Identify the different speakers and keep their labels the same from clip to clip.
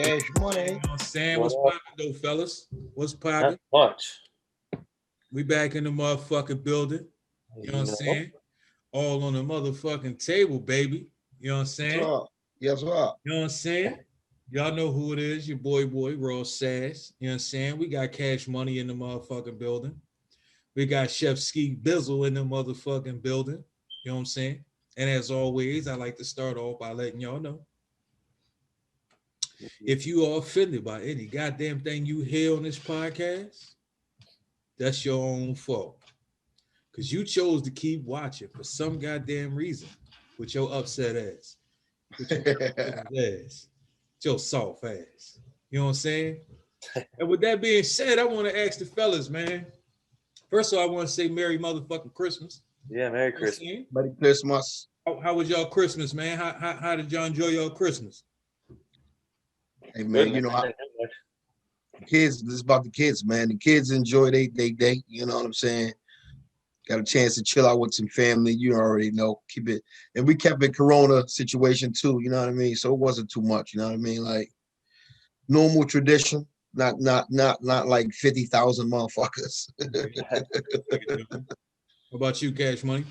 Speaker 1: Cash
Speaker 2: You
Speaker 1: money.
Speaker 2: know what I'm saying?
Speaker 3: What
Speaker 2: What's
Speaker 3: up?
Speaker 2: poppin' though, fellas? What's
Speaker 3: Not
Speaker 2: poppin'?
Speaker 3: much.
Speaker 2: We back in the motherfucking building. You know what I'm
Speaker 3: You know?
Speaker 2: saying? All on the motherfucking table, baby. You know what I'm
Speaker 1: Yes,
Speaker 2: saying?
Speaker 1: sir. Yes, sir.
Speaker 2: You know what I'm saying? Y'all know who it is, your boy, Raw Sass. You know what I'm saying? We got Cash Money in the motherfucking building. We got Chef Ski Bizzle in the motherfucking building. You know what I'm saying? And as always, I like to start off by letting y'all know if you are offended by any goddamn thing you hear on this podcast, that's your own fault. Because you chose to keep watching for some goddamn reason with your upset ass, with your ass, with your soft ass. You know what I'm saying? And with that being said, I want to ask the fellas, man. First of all, I want to say Merry motherfucking Christmas.
Speaker 3: Yeah, Merry
Speaker 2: You know what I'm
Speaker 3: Christmas.
Speaker 2: saying?
Speaker 1: Merry Christmas.
Speaker 2: How was y'all Christmas, man? How did y'all enjoy y'all Christmas?
Speaker 1: Hey
Speaker 3: Good,
Speaker 1: man,
Speaker 3: man.
Speaker 1: I, kids. This is about the kids, man. The kids enjoy they day. You know what I'm saying? Got a chance to chill out with some family. You already know. Keep it, and we kept it Corona situation too. You know what I mean? So it wasn't too much. You know what I mean? Like normal tradition. Not like 50,000 motherfuckers.
Speaker 2: What about you, Cash Money?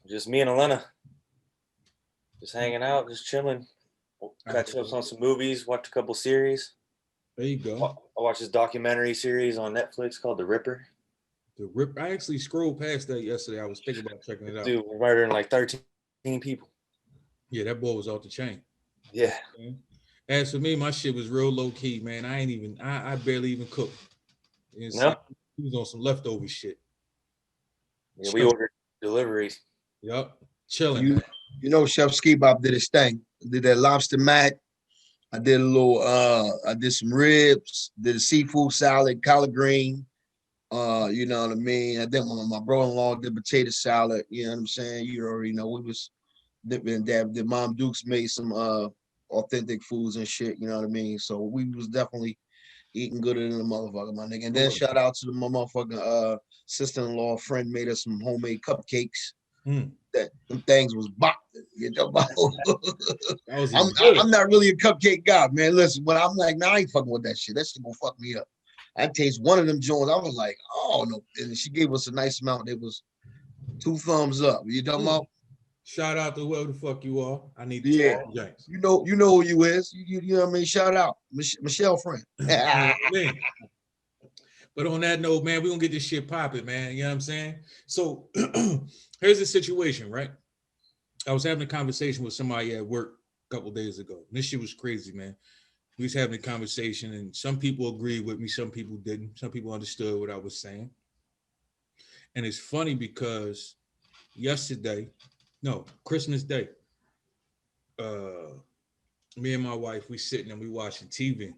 Speaker 3: Just me and Elena. Just hanging out, just chilling. Catch up on some movies, watch a couple series.
Speaker 2: There you go.
Speaker 3: I watched this documentary series on Netflix called The Ripper.
Speaker 2: The Rip. I actually scrolled past that yesterday. I was thinking about checking it out.
Speaker 3: Dude, murdering like 13 people.
Speaker 2: Yeah, that boy was off the chain.
Speaker 3: Yeah.
Speaker 2: As for me, my shit was real low key, man. I barely even cooked. You know,
Speaker 3: No?
Speaker 2: he was on some leftover shit.
Speaker 3: Yeah, we ordered deliveries.
Speaker 2: Yup. Chilling.
Speaker 1: You know, Chef Ski Bob did his thing. Did that lobster mat. I did a little. I did some ribs. Did a seafood salad, collard green. You know what I mean. I did my brother-in-law did potato salad. You know what I'm saying. You already know we was dipping dab. Did Mom Dukes made some authentic foods and shit. You know what I mean. So we was definitely eating good than the motherfucker, my nigga. And then shout out to the motherfucking sister-in-law friend made us some homemade cupcakes. That them things was bopping. You know about. I'm not really a cupcake guy, man. Listen, but I'm like, nah, I ain't fucking with that shit. That shit gonna fuck me up. I taste one of them joints. I was like, oh no. And she gave us a nice amount. It was 2 thumbs up. You know about?
Speaker 2: Shout out to whoever the fuck you are. I need to
Speaker 1: James. You know who you is. You know what I mean? Shout out. Michelle friend.
Speaker 2: But on that note, man, we're gonna get this shit popping, man. You know what I'm saying? So here's the situation, right? I was having a conversation with somebody at work a couple days ago. This shit was crazy, man. We was having a conversation, and some people agreed with me, some people didn't. Some people understood what I was saying. And it's funny because Christmas Day, me and my wife, we sitting and we watching TV.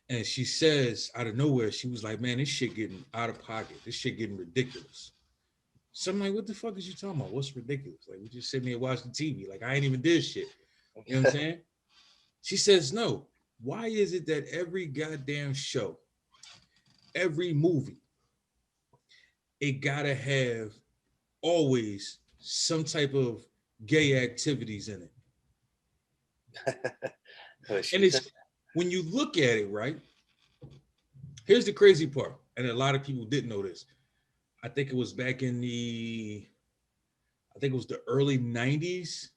Speaker 2: And she says out of nowhere, she was like, man, this shit getting out of pocket. This shit getting ridiculous. So I'm like, what the fuck is you talking about? What's ridiculous? Like, we just sitting here watching TV. Like, I ain't even did shit. You know what I'm saying? She says, no. Why is it that every goddamn show, every movie, it gotta have always some type of gay activities in it? And it's when you look at it, right? Here's the crazy part, and a lot of people didn't know this. I think it was back in the early 90s.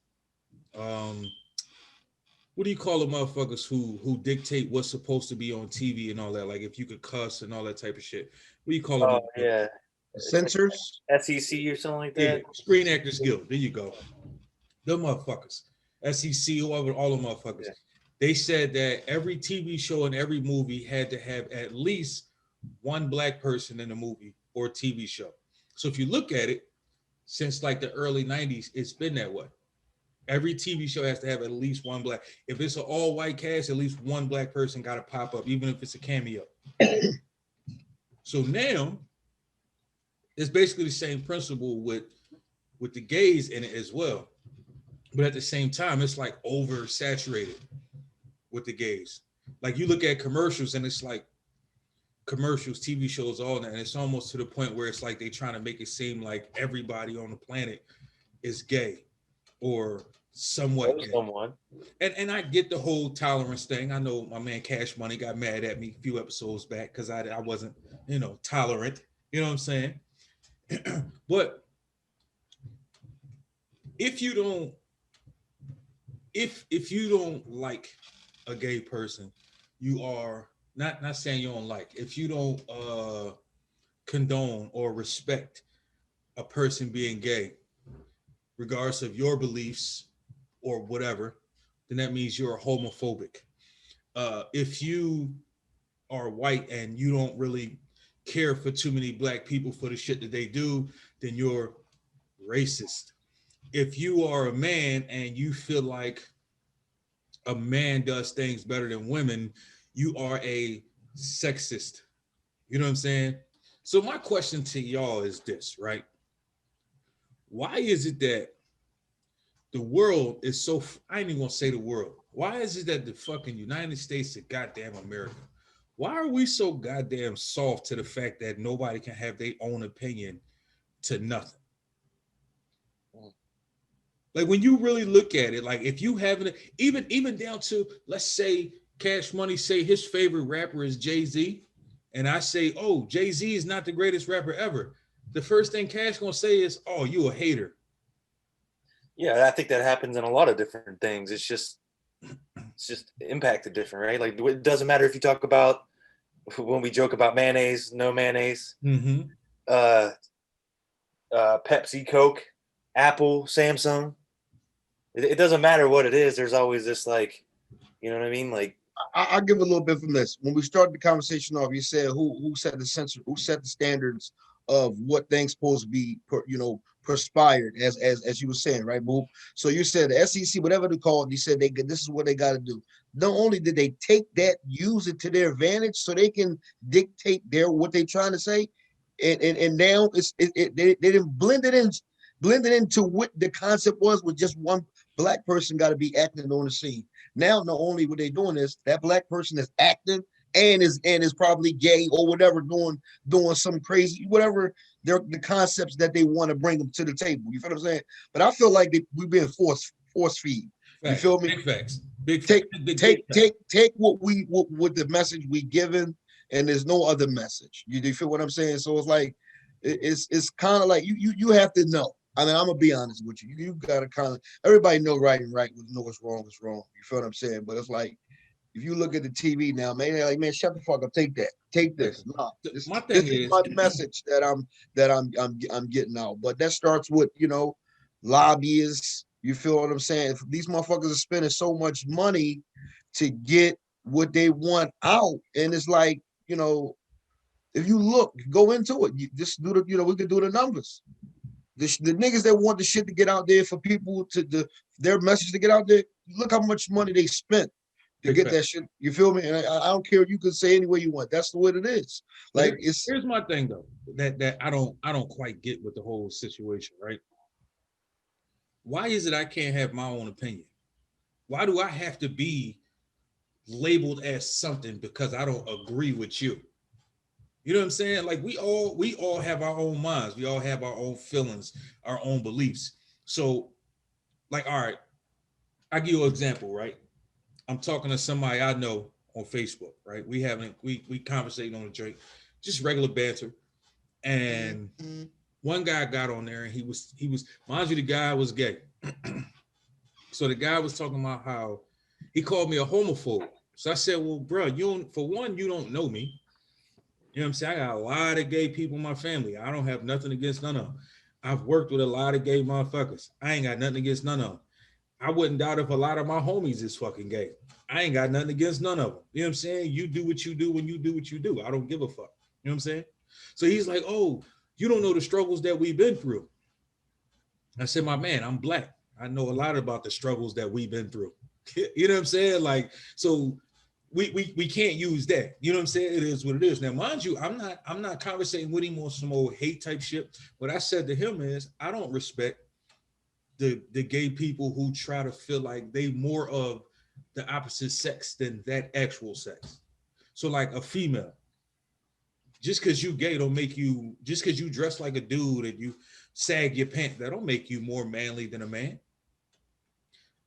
Speaker 2: What do you call the motherfuckers who dictate what's supposed to be on TV and all that? Like if you could cuss and all that type of shit. What do you call them?
Speaker 3: Oh, yeah.
Speaker 1: Censors?
Speaker 3: SEC or something like that?
Speaker 2: Yeah, Screen Actors Guild. There you go. Them motherfuckers. SEC, whoever, all the motherfuckers. Yeah. They said that every TV show and every movie had to have at least one black person in the movie or TV show. So if you look at it, since like the early 90s, it's been that way. Every TV show has to have at least one black. If it's an all-white cast, at least one black person got to pop up, even if it's a cameo. So now, it's basically the same principle with the gays in it as well. But at the same time, it's like oversaturated with the gays. Like you look at commercials and it's like commercials, TV shows, all that. And it's almost to the point where it's like they trying to make it seem like everybody on the planet is gay or somewhat
Speaker 3: Know
Speaker 2: gay.
Speaker 3: someone.
Speaker 2: And I get the whole tolerance thing. I know my man Cash Money got mad at me a few episodes back because I wasn't, tolerant. You know what I'm saying? But if you don't, if you don't like a gay person, you are not saying you don't like. If you don't condone or respect a person being gay, regardless of your beliefs or whatever, then that means you're homophobic. If you are white and you don't really care for too many black people for the shit that they do, then you're racist. If you are a man and you feel like a man does things better than women, you are a sexist. You know what I'm saying? So my question to y'all is this, right? Why is it that the world is so, I ain't even gonna say the world. Why is it that the fucking United States of goddamn America, why are we so goddamn soft to the fact that nobody can have their own opinion to nothing? Like when you really look at it, like if you haven't, even down to, let's say Cash Money say his favorite rapper is Jay-Z, and I say, oh, Jay-Z is not the greatest rapper ever. The first thing Cash gonna say is, oh, you a hater.
Speaker 3: Yeah, I think that happens in a lot of different things. It's just impacted different, right? Like it doesn't matter if you talk about when we joke about mayonnaise, no mayonnaise, Pepsi, Coke, Apple, Samsung. It doesn't matter what it is. There's always this, like, you know what I mean? Like,
Speaker 1: I'll give a little bit from this. When we started the conversation off, you said who set the who set the standards of what things supposed to be, perspired as you were saying, right, Boop? So you said the SEC, whatever they call it, you said this is what they got to do. Not only did they take that, use it to their advantage, so they can dictate what they're trying to say, and now they didn't blend it into what the concept was with just one black person got to be acting on the scene. Now, not only what they doing is that black person is acting and is probably gay or whatever, doing some crazy whatever the concepts that they want to bring them to the table. You feel what I'm saying? But I feel like we've been force feed. You feel me?
Speaker 2: Big facts. Big
Speaker 1: take what the message we given, and there's no other message. You feel what I'm saying? So it's like it's kind of like you have to know. I mean, I'm gonna be honest with you. You gotta kind of everybody know right and right, know what's wrong is wrong. You feel what I'm saying? But it's like if you look at the TV now, man, they're like, man, shut the fuck up, take that, take this. No, this is my message that I'm getting out. But that starts with lobbyists. You feel what I'm saying? If these motherfuckers are spending so much money to get what they want out, and it's like if you go into it, just do we could do the numbers. The niggas that want the shit to get out there for people their message to get out there, look how much money they spent to get that shit. You feel me? And I don't care. You can say any way you want. That's the way it is. Like
Speaker 2: here's my thing though, that I don't quite get with the whole situation, right? Why is it I can't have my own opinion? Why do I have to be labeled as something because I don't agree with you? You know what I'm saying? Like we all have our own minds. We all have our own feelings, our own beliefs. So, like, all right, I give you an example, right? I'm talking to somebody I know on Facebook, right? We conversating on a drink, just regular banter. And one guy got on there and he was, mind you, the guy was gay. So the guy was talking about how he called me a homophobe. So I said, well, bro, you don't know me. You know what I'm saying? I got a lot of gay people in my family. I don't have nothing against none of them. I've worked with a lot of gay motherfuckers. I ain't got nothing against none of them. I wouldn't doubt if a lot of my homies is fucking gay. I ain't got nothing against none of them. You know what I'm saying? You do what you do when you do what you do. I don't give a fuck. You know what I'm saying? So he's like, oh, you don't know the struggles that we've been through. I said, my man, I'm black. I know a lot about the struggles that we've been through. You know what I'm saying? Like, so we can't use that. You know what I'm saying? It is what it is. Now, mind you, I'm not conversating with him on some old hate type shit. What I said to him is, I don't respect the gay people who try to feel like they more of the opposite sex than that actual sex. So like a female, just because you gay don't make you, just because you dress like a dude and you sag your pants, that don't make you more manly than a man.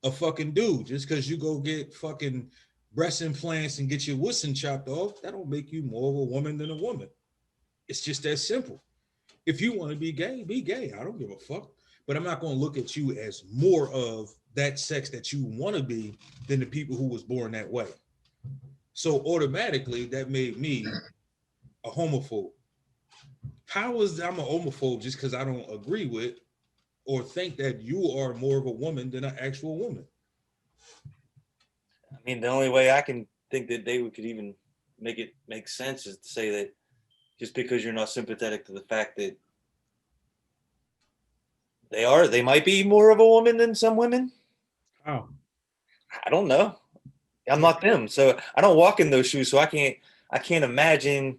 Speaker 2: a fucking dude. Just because you go get fucking breast implants and get your wussing chopped off, that don't make you more of a woman than a woman. It's just that simple. If you want to be gay, be gay. I don't give a fuck. But I'm not going to look at you as more of that sex that you want to be than the people who was born that way. So automatically that made me a homophobe. How is I'm a homophobe just because I don't agree with or think that you are more of a woman than an actual woman?
Speaker 3: I mean, the only way I can think that they could even make it make sense is to say that just because you're not sympathetic to the fact that they might be more of a woman than some women.
Speaker 2: How?
Speaker 3: I don't know. I'm not them, so I don't walk in those shoes. So I can't imagine.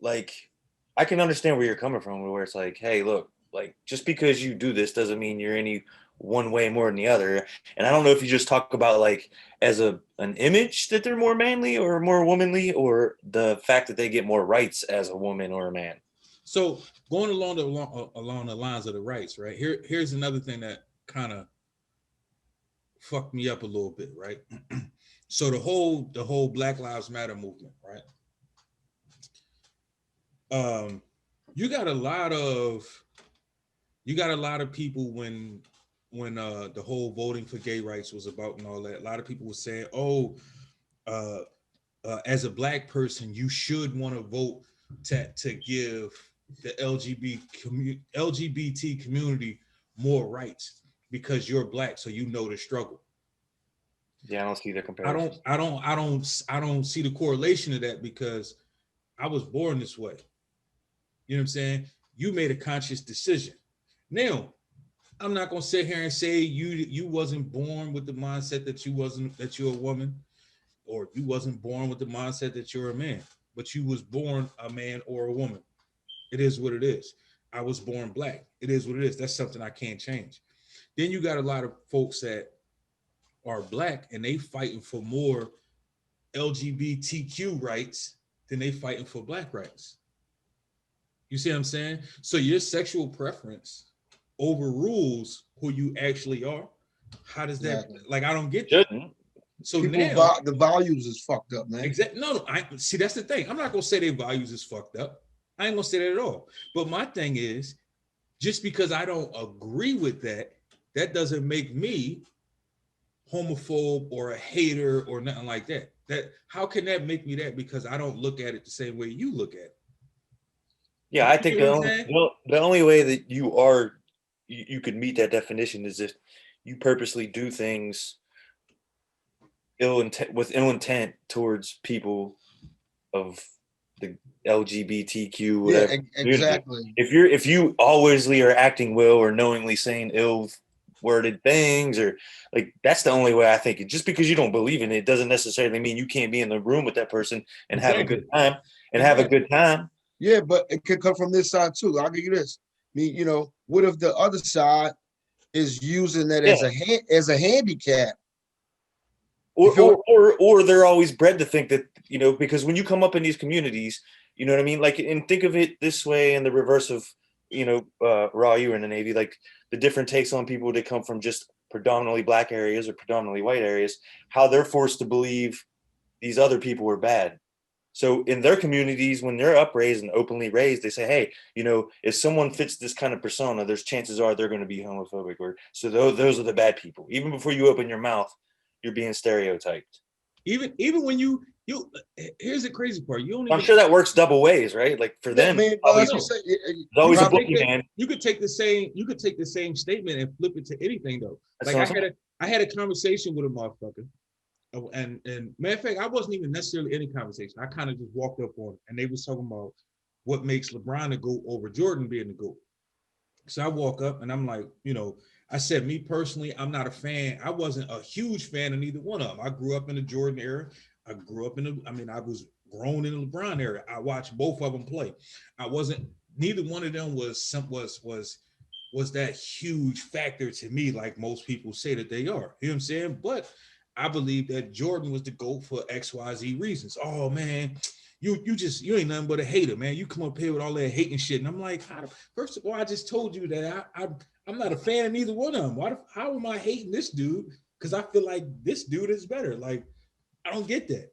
Speaker 3: Like, I can understand where you're coming from, where it's like, hey, look, like just because you do this doesn't mean you're any one way more than the other. And I don't know if you just talk about like as an image that they're more manly or more womanly, or the fact that they get more rights as a woman or a man.
Speaker 2: So going along the lines of the rights, right? Here's another thing that kind of fucked me up a little bit, right? So the whole Black Lives Matter movement, right? You got a lot of people when the whole voting for gay rights was about and all that. A lot of people were saying, "Oh, as a black person, you should want to vote to give the LGBT community more rights because you're black, so you know the struggle."
Speaker 3: Yeah, I don't see the comparison.
Speaker 2: I don't see the correlation to that because I was born this way. You know what I'm saying? You made a conscious decision. Now, I'm not gonna sit here and say you wasn't born with the mindset that you're a woman, or you wasn't born with the mindset that you're a man, but you was born a man or a woman. It is what it is. I was born black. It is what it is. That's something I can't change. Then you got a lot of folks that are black and they fighting for more LGBTQ rights than they fighting for black rights. You see what I'm saying? So your sexual preference overrules who you actually are. How does that,
Speaker 1: Exactly.
Speaker 2: like, I don't get that.
Speaker 3: Shouldn't.
Speaker 2: So
Speaker 1: People,
Speaker 2: now,
Speaker 1: the values is fucked up, man.
Speaker 2: exactly. No, I see. That's the thing. I'm not gonna say their values is fucked up. I ain't gonna say that at all. But my thing is, just because I don't agree with that, that doesn't make me homophobe or a hater or nothing like that. That how can that make me that? Because I don't look at it the same way you look at it.
Speaker 3: Yeah, I
Speaker 2: You
Speaker 3: think
Speaker 2: get what I'm saying?
Speaker 3: the only way that you could meet that definition is if you purposely do things with ill intent towards people of the LGBTQ
Speaker 1: Yeah,
Speaker 3: whatever community.
Speaker 1: exactly.
Speaker 3: If you alwaysly are acting well or knowingly saying ill worded things, or like, that's the only way I think it. Just because you don't believe in it doesn't necessarily mean you can't be in the room with that person and have a good time have a good time.
Speaker 1: Yeah, but it could come from this side too. I'll give you this. I mean, what if the other side is using that
Speaker 3: Yeah.
Speaker 1: as a handicap?
Speaker 3: Or they're always bred to think that, because when you come up in these communities, you know what I mean? Like, and think of it this way in the reverse of, Raw, you were in the Navy, like the different takes on people that come from just predominantly black areas or predominantly white areas, how they're forced to believe these other people are bad. So in their communities, when they're upraised and openly raised, they say, hey, if someone fits this kind of persona, there's chances are they're going to be homophobic, or so those are the bad people. Even before you open your mouth, you're being stereotyped.
Speaker 2: Even when you here's the crazy part.
Speaker 3: I'm sure that works double ways, right? Like for them,
Speaker 1: man,
Speaker 3: always,
Speaker 1: there's
Speaker 3: always a boogeyman.
Speaker 2: You could take the same statement and flip it to anything though.
Speaker 3: That's
Speaker 2: like I had a conversation with a motherfucker. And matter of fact, I wasn't even necessarily in a conversation. I kind of just walked up on it, and they was talking about what makes LeBron the GOAT over Jordan being the GOAT. So I walk up and I'm like, I said, me personally, I'm not a fan. I wasn't a huge fan of neither one of them. I grew up in the Jordan era. I grew up I was grown in the LeBron era. I watched both of them play. Neither one of them was that huge factor to me, like most people say that they are. You know what I'm saying? But I believe that Jordan was the GOAT for XYZ reasons. Oh man, you ain't nothing but a hater, man. You come up here with all that hating shit. And I'm like, first of all, I just told you that I'm not a fan of neither one of them. How am I hating this dude? Because I feel like this dude is better. Like, I don't get that.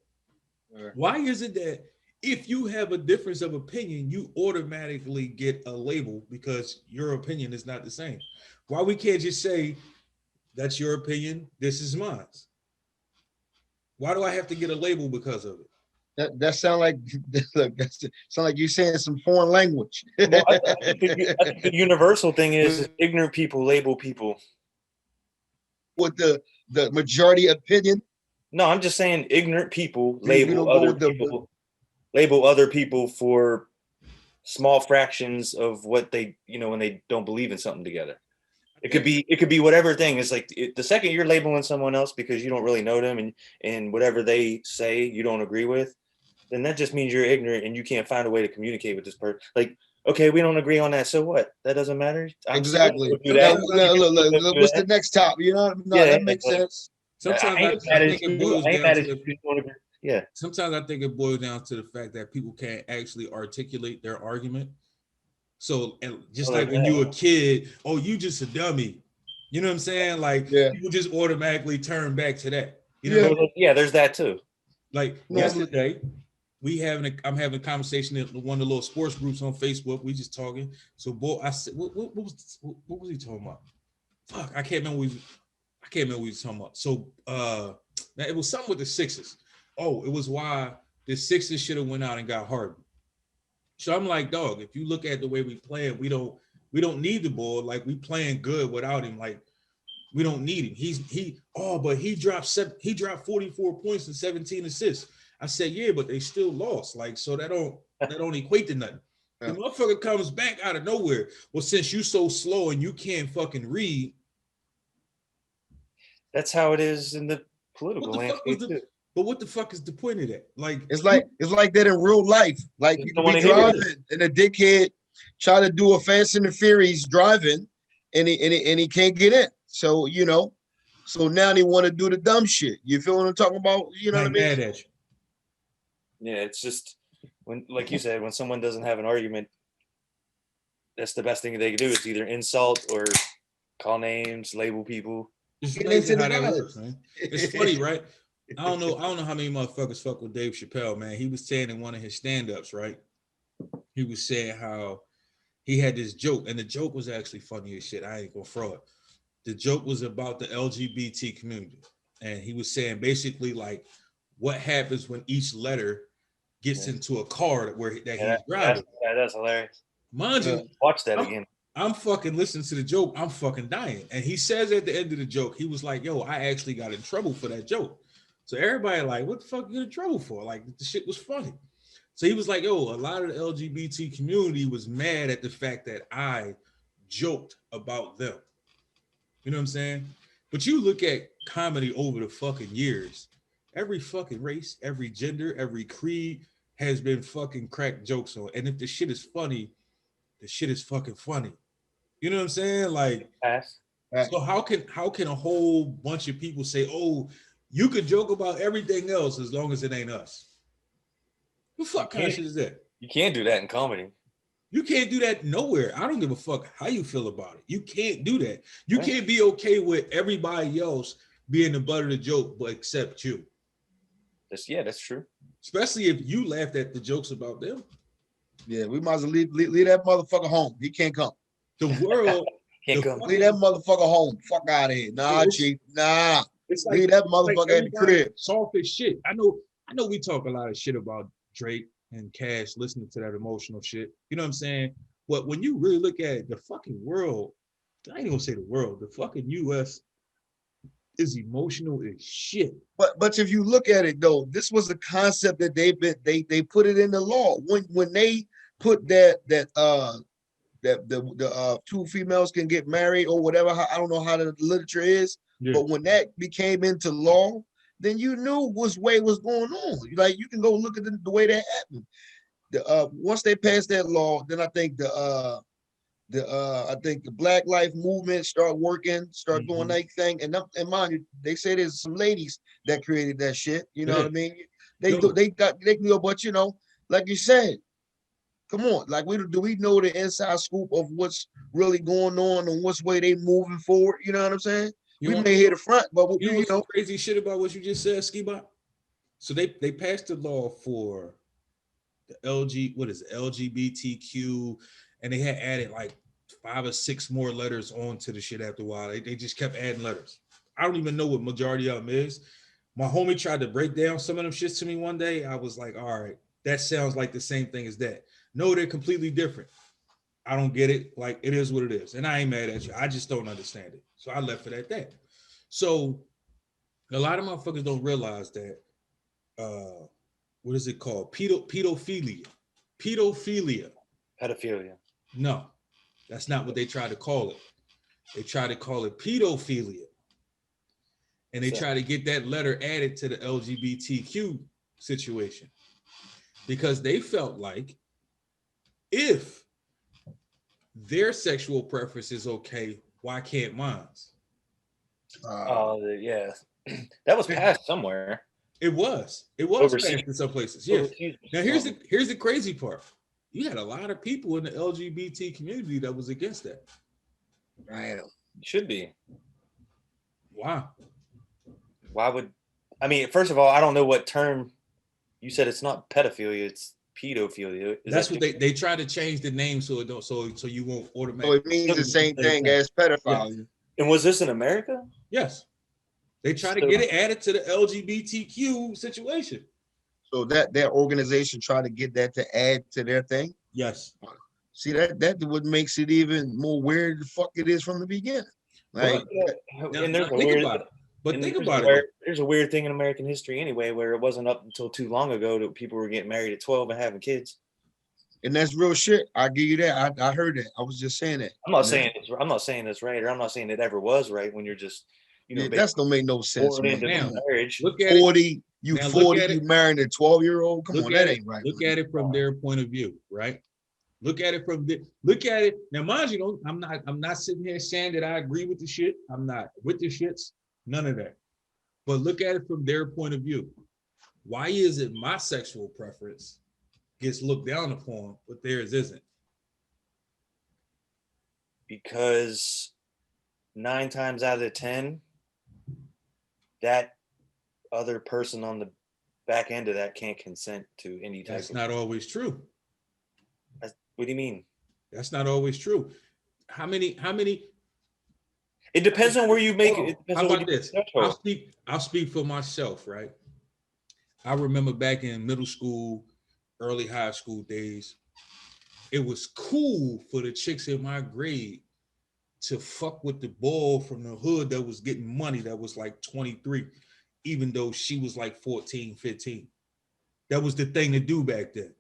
Speaker 2: Why is it that if you have a difference of opinion, you automatically get a label because your opinion is not the same? Why we can't just say, that's your opinion, this is mine? Why do I have to get a label because of it?
Speaker 1: That sound like sound like you saying some foreign language.
Speaker 3: Well, I think the universal thing is ignorant people label people.
Speaker 1: With the majority opinion.
Speaker 3: No, I'm just saying ignorant people
Speaker 1: We
Speaker 3: label
Speaker 1: don't go
Speaker 3: other
Speaker 1: with the-
Speaker 3: people. Label other people for small fractions of what they, when they don't believe in something together. It could be whatever thing. It's like the second you're labeling someone else because you don't really know them and whatever they say you don't agree with, then that just means you're ignorant and you can't find a way to communicate with this person. Like, okay, we don't agree on that, so what? That doesn't matter.
Speaker 1: Exactly.
Speaker 3: Do that.
Speaker 1: Look, what's the next topic? You know, that makes sense.
Speaker 2: Sometimes I think it boils down to Sometimes I think it boils down to the fact that people can't actually articulate their argument. So, and just like when you were a kid, oh, you just a dummy. You know what I'm saying? Like, people just automatically turn back to that. You know?
Speaker 3: There's that too.
Speaker 2: Like yesterday, I'm having a conversation in one of the little sports groups on Facebook. We just talking. So, boy, I said, what was he talking about? Fuck, I can't remember what we was talking about. So, it was something with the Sixers. Oh, it was why the Sixers should have went out and got Harden. So I'm like, dog, if you look at the way we play it, we don't need the ball. Like, we playing good without him. Like, we don't need him. But he dropped 44 points and 17 assists. I said, yeah, but they still lost. Like, so that don't equate to nothing. The motherfucker comes back out of nowhere. Well, since you so slow and you can't fucking read.
Speaker 3: That's how it is in the political landscape too.
Speaker 2: But what the fuck is the point of that? Like,
Speaker 1: it's like that in real life. Like, you can be driving and a dickhead try to do a Fast and the Furious driving, and he can't get in. So so now they want to do the dumb shit. You feel what I'm talking about? You know what I mean?
Speaker 2: Mad at you.
Speaker 3: Yeah, it's just when, like you said, when someone doesn't have an argument, that's the best thing they can do is either insult or call names, label people.
Speaker 2: It's amazing how that works, man. It's funny, right? I don't know how many motherfuckers fuck with Dave Chappelle, man. He was saying in one of his stand-ups, right? He was saying how he had this joke, and the joke was actually funny as shit. I ain't gonna fraud. The joke was about the LGBT community. And he was saying basically like what happens when each letter gets into a car he's driving.
Speaker 3: That's hilarious.
Speaker 2: Mind you,
Speaker 3: watch that again.
Speaker 2: I'm fucking listening to the joke. I'm fucking dying. And he says at the end of the joke, he was like, yo, I actually got in trouble for that joke. So everybody like, what the fuck you in trouble for? Like, the shit was funny. So he was like, yo, a lot of the LGBT community was mad at the fact that I joked about them. You know what I'm saying? But you look at comedy over the fucking years, every fucking race, every gender, every creed has been fucking cracked jokes on. And if the shit is funny, the shit is fucking funny. You know what I'm saying? Like, so how can a whole bunch of people say, oh, you could joke about everything else as long as it ain't us? What fuck kind of shit is that?
Speaker 3: You can't do that in comedy.
Speaker 2: You can't do that nowhere. I don't give a fuck how you feel about it. You can't do that. You can't be okay with everybody else being the butt of the joke, but except you.
Speaker 3: That's true.
Speaker 2: Especially if you laughed at the jokes about them.
Speaker 1: Yeah, we might as well leave that motherfucker home. He can't come.
Speaker 2: The world
Speaker 3: can't come.
Speaker 1: Leave that motherfucker home. Fuck out of here. Nah, Chief. Nah.
Speaker 2: It's like,
Speaker 1: leave that motherfucker at the crib.
Speaker 2: Soft as shit. I know we talk a lot of shit about Drake and Cash listening to that emotional shit. You know what I'm saying? But when you really look at it, the fucking world, I ain't gonna say the world, the fucking US is emotional as shit.
Speaker 1: But if you look at it though, this was a concept that they put it in the law. When they put that the two females can get married or whatever, I don't know how the literature is, but when that became into law, then you knew which way was going on. Like, you can go look at the way that happened. Once they passed that law, then I think the Black Life Movement start doing that thing. And mind you, they say there's some ladies that created that shit. You know what I mean? They do, but like you said, come on, like do we know the inside scoop of what's really going on and what's way they moving forward? You know what I'm saying?
Speaker 2: You
Speaker 1: We
Speaker 2: want,
Speaker 1: may hear the front, but
Speaker 2: you know
Speaker 1: you
Speaker 2: what's some
Speaker 1: know,
Speaker 2: crazy shit about what you just said, Ski-Bot? So they passed a law for the what is it, LGBTQ, and they had added like 5 or 6 more letters onto the shit after a while. They just kept adding letters. I don't even know what majority of them is. My homie tried to break down some of them shits to me one day. I was like, all right, that sounds like the same thing as that. No, they're completely different. I don't get it. Like, it is what it is. And I ain't mad at you. I just don't understand it. So I left it at that. So a lot of motherfuckers don't realize that what is it called? Pedophilia. Pedophilia.
Speaker 3: Pedophilia.
Speaker 2: No, that's not what they try to call it. They try to call it pedophilia. And they try to get that letter added to the LGBTQ situation because they felt like if their sexual preference is okay, why can't mine?
Speaker 3: Yeah, that was passed somewhere.
Speaker 2: It was
Speaker 3: Overseas.
Speaker 2: passed in some places. Yes.
Speaker 3: Overseas.
Speaker 2: Now here's the crazy part. You had a lot of people in the LGBT community that was against that.
Speaker 1: Damn.
Speaker 3: Should be.
Speaker 2: Why?
Speaker 3: Why would? I mean, first of all, I don't know what term you said. It's not pedophilia. It's pedophilia.
Speaker 2: That's what they try to change the name so it don't so you won't
Speaker 1: So
Speaker 2: automatically.
Speaker 1: it means the same thing as pedophilia.
Speaker 2: Yeah.
Speaker 3: And was this in America?
Speaker 2: Yes. They try to get it added to the LGBTQ situation.
Speaker 1: So that organization try to get that to add to their thing.
Speaker 2: Yes.
Speaker 1: See that what makes it even more weird the fuck it is from the beginning. Like,
Speaker 2: think about it.
Speaker 3: There's a weird thing in American history anyway, where it wasn't up until too long ago that people were getting married at 12 and having kids.
Speaker 1: And that's real shit. I give you that. I heard that. I was just saying that.
Speaker 3: I'm not saying it's right, or I'm not saying it ever was right when you're just,
Speaker 1: that's don't make no sense.
Speaker 2: Now,
Speaker 3: marriage.
Speaker 2: Look at
Speaker 1: 40, you 40, you marrying a 12-year-old. Come on, that ain't right.
Speaker 2: Look at it from their point of view, right? Look at it now. Mind you, I'm not sitting here saying that I agree with the shit. I'm not with the shits. None of that. But look at it from their point of view. Why is it my sexual preference gets looked down upon, but theirs isn't?
Speaker 3: Because 9 times out of 10, that other person on the back end of that can't consent to any type.
Speaker 2: That's not always true.
Speaker 3: What do you mean?
Speaker 2: That's not always true. How many?
Speaker 3: It depends on where you make it.
Speaker 2: How about this? I'll speak for myself, right? I remember back in middle school, early high school days, it was cool for the chicks in my grade to fuck with the boy from the hood that was getting money that was like 23, even though she was like 14, 15. That was the thing to do back then.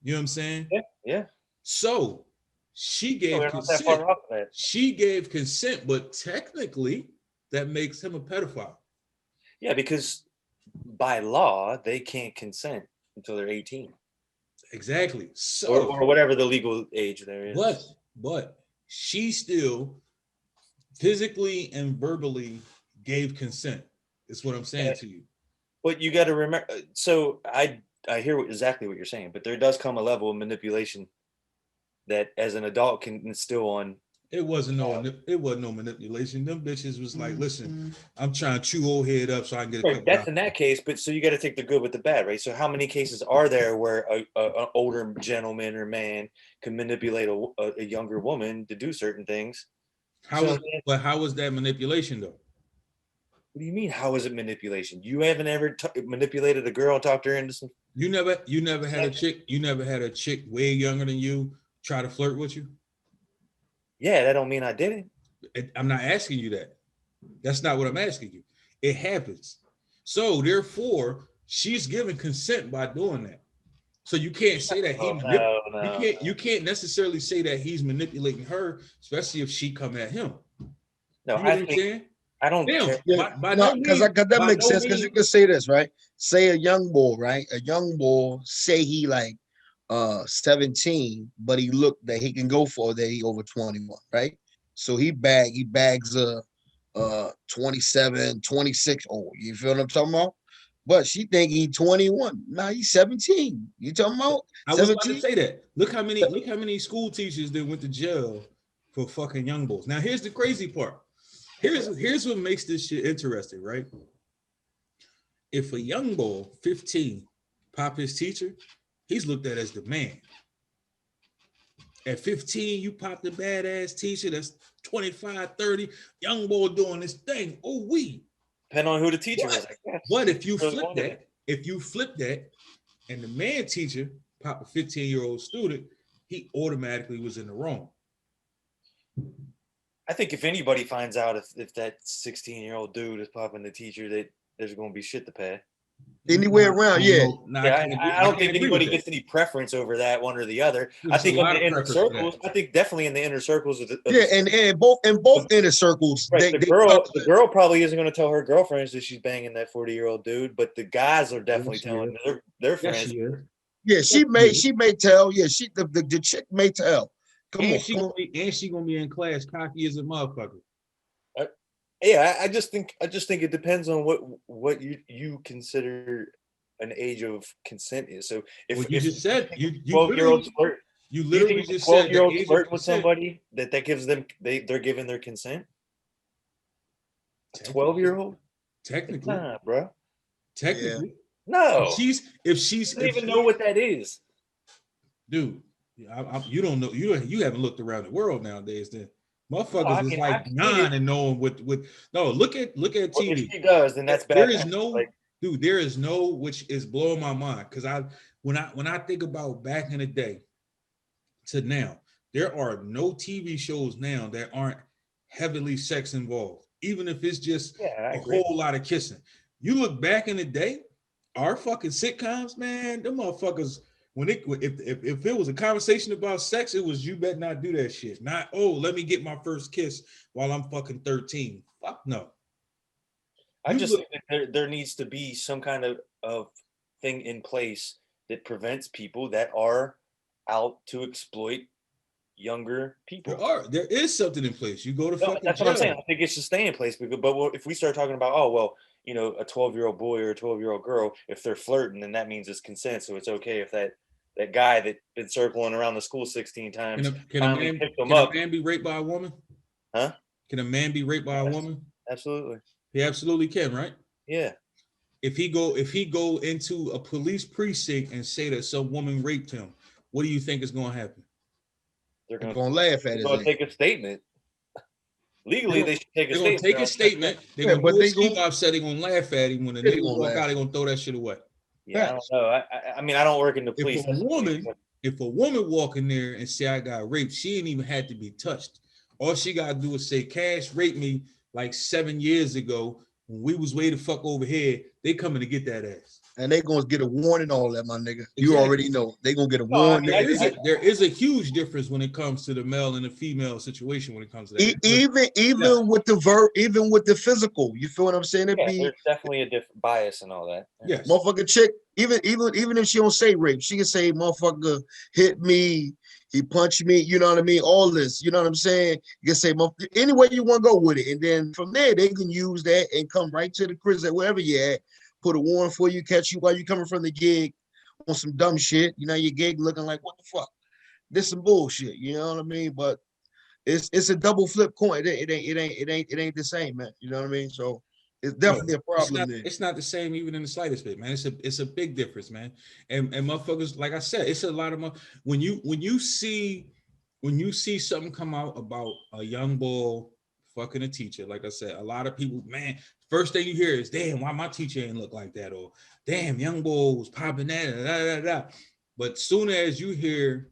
Speaker 2: You know what I'm saying?
Speaker 3: Yeah.
Speaker 2: So she gave consent. She gave consent, but technically that makes him a pedophile.
Speaker 3: Yeah, because by law, they can't consent until they're 18.
Speaker 2: Exactly. So
Speaker 3: or whatever the legal age there is.
Speaker 2: But she still physically and verbally gave consent. Is what I'm saying to you.
Speaker 3: But you got to remember. So I hear exactly what you're saying, but there does come a level of manipulation that as an adult can instill on.
Speaker 2: It wasn't no manipulation. Them bitches was like, listen, I'm trying to chew old head up so I can get a couple.
Speaker 3: That's in that case, but so you got to take the good with the bad, right? So how many cases are there where an older gentleman or man can manipulate a younger woman to do certain things?
Speaker 2: But how was that manipulation though?
Speaker 3: What do you mean? How is it manipulation? You haven't ever manipulated a girl and talked her into some.
Speaker 2: You never had a chick. You never had a chick way younger than you try to flirt with you.
Speaker 3: Yeah, that don't mean I didn't.
Speaker 2: I'm not asking you that. That's not what I'm asking you. It happens. So therefore, she's giving consent by doing that. So you can't say that you can't necessarily say that he's manipulating her, especially if she come at him.
Speaker 3: No,
Speaker 2: you know what I'm saying?
Speaker 3: I don't care.
Speaker 1: Because that makes sense. Because you can say this, right? Say a young boy, right? A young boy, say he like 17, but he looked that he can go for that he over 21, right? So he bags a 27, 26 old. You feel what I'm talking about? but she think he 21. Nah, he's 17. You talking about
Speaker 2: I was about to
Speaker 1: 17?
Speaker 2: say that. Look how many school teachers that went to jail for fucking young bulls. Now here's the crazy part. Here's what makes this shit interesting, right? If a young boy, 15, pop his teacher, he's looked at as the man. At 15, you pop the badass teacher that's 25, 30, young boy doing this thing. Oh,
Speaker 3: Depending on who the teacher is, I guess.
Speaker 2: But if you
Speaker 3: Really
Speaker 2: flip
Speaker 3: wonder.
Speaker 2: that, and the man teacher pop a 15-year-old student, he automatically was in the wrong.
Speaker 3: I think if anybody finds out if that 16-year-old dude is popping the teacher, that there's going to be shit to pay.
Speaker 1: Anywhere around, yeah.
Speaker 3: I don't think anybody gets any preference over that one or the other. I think in the inner circles, I think definitely in the inner circles of
Speaker 1: and both inner circles,
Speaker 3: right, the girl probably isn't going to tell her girlfriends that she's banging that 40-year-old dude, but the guys are definitely telling their friends.
Speaker 1: Yeah, she may tell. Yeah, the chick may tell.
Speaker 2: She gonna be in class cocky as a motherfucker.
Speaker 3: Yeah, I just think it depends on what you consider an age of consent is. So if
Speaker 2: you just said you
Speaker 3: 12-year-olds flirt,
Speaker 2: you literally just
Speaker 3: 12-year-olds flirt with somebody that gives them they're giving their consent. 12-year-old,
Speaker 2: technically,
Speaker 3: nah, bro.
Speaker 2: Technically,
Speaker 3: no.
Speaker 2: If she's
Speaker 3: don't even know what that is,
Speaker 2: dude. You don't know. You haven't looked around the world nowadays. Then motherfuckers is like 9 and knowing what. No, look at TV.
Speaker 3: Well, if she does, then that's bad.
Speaker 2: There is no dude. There is no, which is blowing my mind because when I think about back in the day to now, there are no TV shows now that aren't heavily sex involved, even if it's just a whole lot of kissing. You look back in the day, our fucking sitcoms, man, them motherfuckers. If it was a conversation about sex, it was you better not do that shit. Not, oh, let me get my first kiss while I'm fucking 13. Fuck no.
Speaker 3: I just think that there needs to be some kind of thing in place that prevents people that are out to exploit younger people.
Speaker 2: There is something in place. You go to fucking
Speaker 3: that's
Speaker 2: jail.
Speaker 3: what I'm saying. I think it should stay in place. But if we start talking about, a 12-year-old boy or a 12-year-old girl, if they're flirting, then that means it's consent. So it's okay if that guy that's been circling around the school 16 times
Speaker 2: can a man be raped by a woman?
Speaker 3: Huh?
Speaker 2: Can a man be raped by a woman?
Speaker 3: Absolutely.
Speaker 2: He absolutely can, right?
Speaker 3: Yeah.
Speaker 2: If he go into a police precinct and say that some woman raped him, what do you think is going to happen?
Speaker 3: They're going
Speaker 1: to laugh at it.
Speaker 3: They're going to take a statement. Legally, they should take a statement.
Speaker 2: They're going to take a statement. They're going to do a ski off set. They're going to laugh at him. When the nigga walk out, they're going to throw that shit away.
Speaker 3: Yeah, I don't know. I mean, I don't work in the police.
Speaker 2: If a woman walk in there and say I got raped, she ain't even had to be touched. All she got to do is say, Cash raped me like 7 years ago when we was way the fuck over here. They coming to get that ass.
Speaker 1: And they gonna get a warning, all that, my nigga. You already know they gonna get a warning.
Speaker 2: There is a huge difference when it comes to the male and the female situation when it comes to that.
Speaker 1: Even with the physical, you feel what I'm saying?
Speaker 3: There's definitely a different bias and all that.
Speaker 2: Yes.
Speaker 1: Motherfucker chick, even if she don't say rape, she can say motherfucker hit me, he punched me, you know what I mean? All this, you know what I'm saying? You can say any way you want to go with it. And then from there, they can use that and come right to the prison, wherever you're at. Put a warrant for you, catch you while you coming from the gig on some dumb shit. You know, your gig looking like, what the fuck? This some bullshit, you know what I mean? But it's a double flip coin. It ain't the same, man. You know what I mean? So it's definitely a problem.
Speaker 2: It's not the same even in the slightest bit, man. It's a big difference, man. And motherfuckers, like I said, it's a lot of when you see something come out about a young boy fucking a teacher, like I said, a lot of people, man, first thing you hear is, damn, why my teacher ain't look like that? Or damn, young boy was popping that. But soon as you hear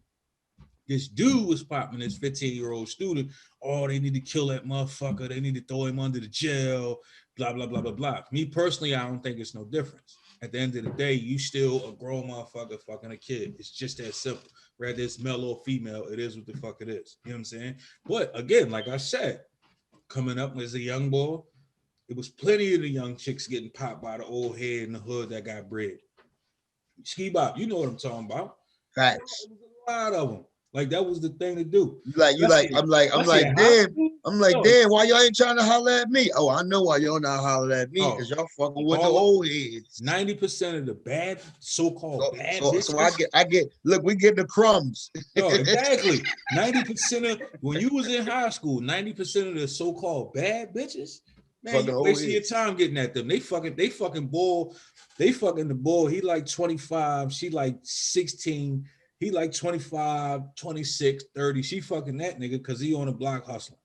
Speaker 2: this dude was popping this 15-year-old student, oh, they need to kill that motherfucker. They need to throw him under the jail, blah, blah, blah, blah, blah. Me personally, I don't think it's no difference. At the end of the day, you still a grown motherfucker fucking a kid. It's just that simple. Whether it's male or female, it is what the fuck it is. You know what I'm saying? But again, like I said, coming up as a young boy, it was plenty of the young chicks getting popped by the old head in the hood that got bread. Ski Bop, you know what I'm talking about.
Speaker 1: Facts.
Speaker 2: A lot of them. Like that was the thing to do.
Speaker 1: I'm like,
Speaker 2: in high
Speaker 1: damn.
Speaker 2: school?
Speaker 1: I'm like,
Speaker 2: No.
Speaker 1: damn, why y'all ain't trying to holler at me? Oh, I know why y'all not hollering at me, because
Speaker 2: Oh,
Speaker 1: y'all fucking with the old heads.
Speaker 2: 90% of the bad, so-called bad bitches.
Speaker 1: So I get, look, we get the crumbs.
Speaker 2: No, exactly. 90% of when you was in high school, 90% of the so-called bad bitches, man,
Speaker 1: Fucking
Speaker 2: you
Speaker 1: old
Speaker 2: wasting your
Speaker 1: heads.
Speaker 2: time getting at them. They fucking the bull. He like 25, she like 16. He like 25, 26, 30. She fucking that nigga because he on a block hustling.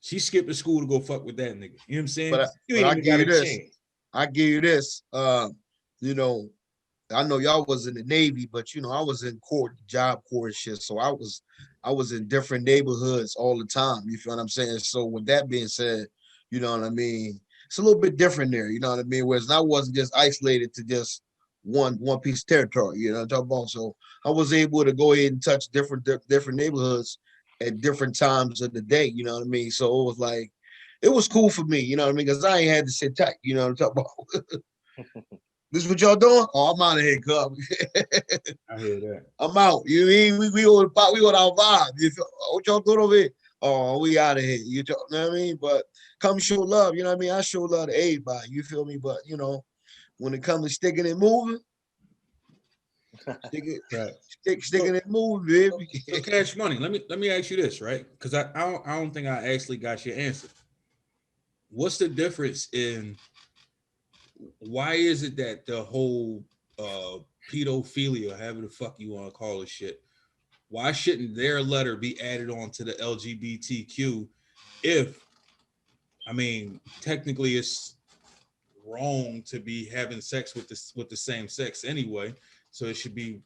Speaker 2: She skipped the school to go fuck with that nigga. You know what I'm saying? You ain't
Speaker 1: I
Speaker 2: even
Speaker 1: give
Speaker 2: got
Speaker 1: you
Speaker 2: a
Speaker 1: this.
Speaker 2: chance.
Speaker 1: I give you this. You know, I know y'all was in the Navy, but I was in job corps and shit. So I was in different neighborhoods all the time. You feel what I'm saying? So with that being said, you know what I mean? It's a little bit different there, you know what I mean? Whereas I wasn't just isolated to just one piece of territory, you know what I'm talking about? So I was able to go ahead and touch different neighborhoods at different times of the day, you know what I mean? So it was like, it was cool for me, you know what I mean? Because I ain't had to sit tight, you know what I'm talking about? This is what y'all doing? Oh, I'm out of here, cub.
Speaker 2: I hear that.
Speaker 1: I'm out. You mean we on our vibe? You feel, what y'all doing over here? Oh, we out of here. You know what I mean? But come show love. You know what I mean? I show love to everybody. You feel me? But when it comes to sticking and moving, sticking and moving, baby.
Speaker 2: So Cash Money, let me ask you this, right? Because I don't think I actually got your answer. What's the difference in why is it that the whole pedophilia, however the fuck you want to call it shit, why shouldn't their letter be added on to the LGBTQ if, I mean, technically it's wrong to be having sex with the same sex anyway, so it should be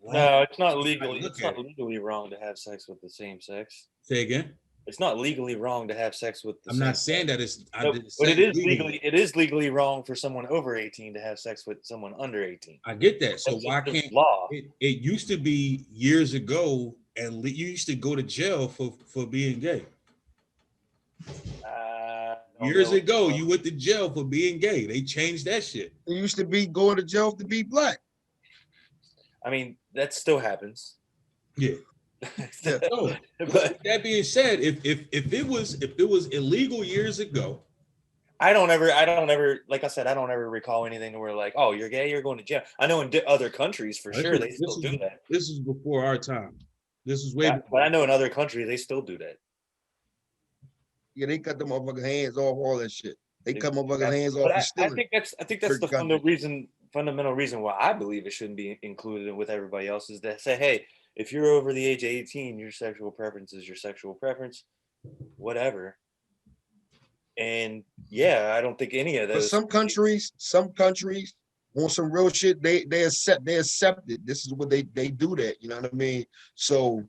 Speaker 2: wrong.
Speaker 3: No, it's not legally. It's not legally wrong to have sex with the same sex.
Speaker 2: Say again.
Speaker 3: It's not legally wrong to have sex with the
Speaker 2: I'm
Speaker 3: same
Speaker 2: not saying
Speaker 3: sex.
Speaker 2: that it's.
Speaker 3: No, but it is legally. It is legally wrong for someone over 18 to have sex with someone under 18.
Speaker 2: I get that. So
Speaker 3: That's
Speaker 2: why
Speaker 3: just
Speaker 2: can't
Speaker 3: law?
Speaker 2: It used to be years ago, and you used to go to jail for being gay. Years ago, you went to jail for being gay. They changed that shit.
Speaker 1: It used to be going to jail to be black.
Speaker 3: I mean, that still happens.
Speaker 2: Yeah. So, but that being said, if it was illegal years ago,
Speaker 3: I don't ever, like I said, I don't ever recall anything where like, oh, you're gay, you're going to jail. I know in other countries for sure they still do that.
Speaker 2: This is before our time. This is way before.
Speaker 3: But I know in other countries they still do that.
Speaker 1: Yeah, they cut them motherfucking hands off, all that shit. They cut motherfucking hands off.
Speaker 3: But I think that's the fundamental reason why I believe it shouldn't be included with everybody else is to say, hey, if you're over the age of 18, your sexual preference is your sexual preference, whatever. And yeah, I don't think any of those.
Speaker 1: But some countries on some real shit, they accept it. This is what they do that. You know what I mean? So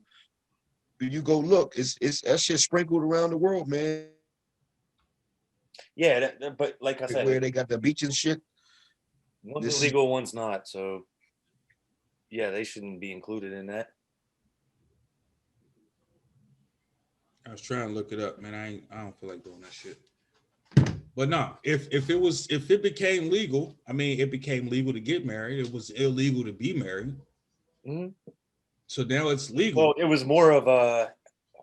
Speaker 1: you go look, it's that shit sprinkled around the world, man.
Speaker 3: Yeah, but like I said,
Speaker 1: where they got the beach and shit.
Speaker 3: One's illegal, one's not. So yeah, they shouldn't be included in that.
Speaker 2: I was trying to look it up, man. I don't feel like doing that shit. But no, if it became legal, I mean, it became legal to get married. It was illegal to be married.
Speaker 3: Mm-hmm.
Speaker 2: So now it's legal.
Speaker 3: Well, it was more of a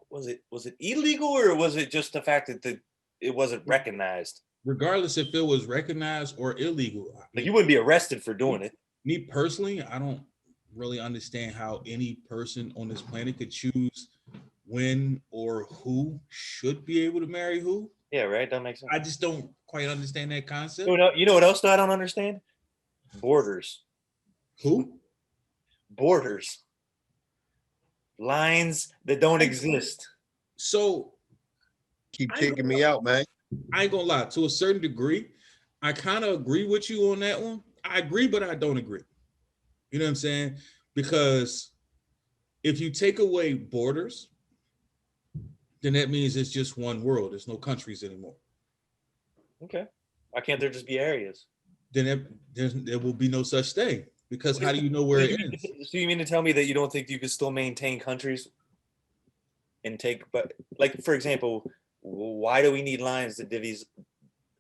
Speaker 3: was it illegal or was it just the fact that it wasn't recognized?
Speaker 2: Regardless if it was recognized or illegal,
Speaker 3: like you wouldn't be arrested for doing it.
Speaker 2: Me personally, I don't really understand how any person on this planet could choose when or who should be able to marry who.
Speaker 3: Yeah, right. That makes sense.
Speaker 2: I just don't quite understand that concept.
Speaker 3: You know what else I don't understand? Borders.
Speaker 2: Who?
Speaker 3: Borders. Lines that don't exist.
Speaker 2: So
Speaker 1: keep taking me out, man.
Speaker 2: I ain't gonna lie. To a certain degree, I kind of agree with you on that one. I agree, but I don't agree. You know what I'm saying? Because if you take away borders, then that means it's just one world. There's no countries anymore.
Speaker 3: Okay. Why can't there just be areas?
Speaker 2: Then there will be no such thing. Because how do you know where it ends?
Speaker 3: So you mean to tell me that you don't think you could still maintain countries and but like, for example, why do we need lines that divvies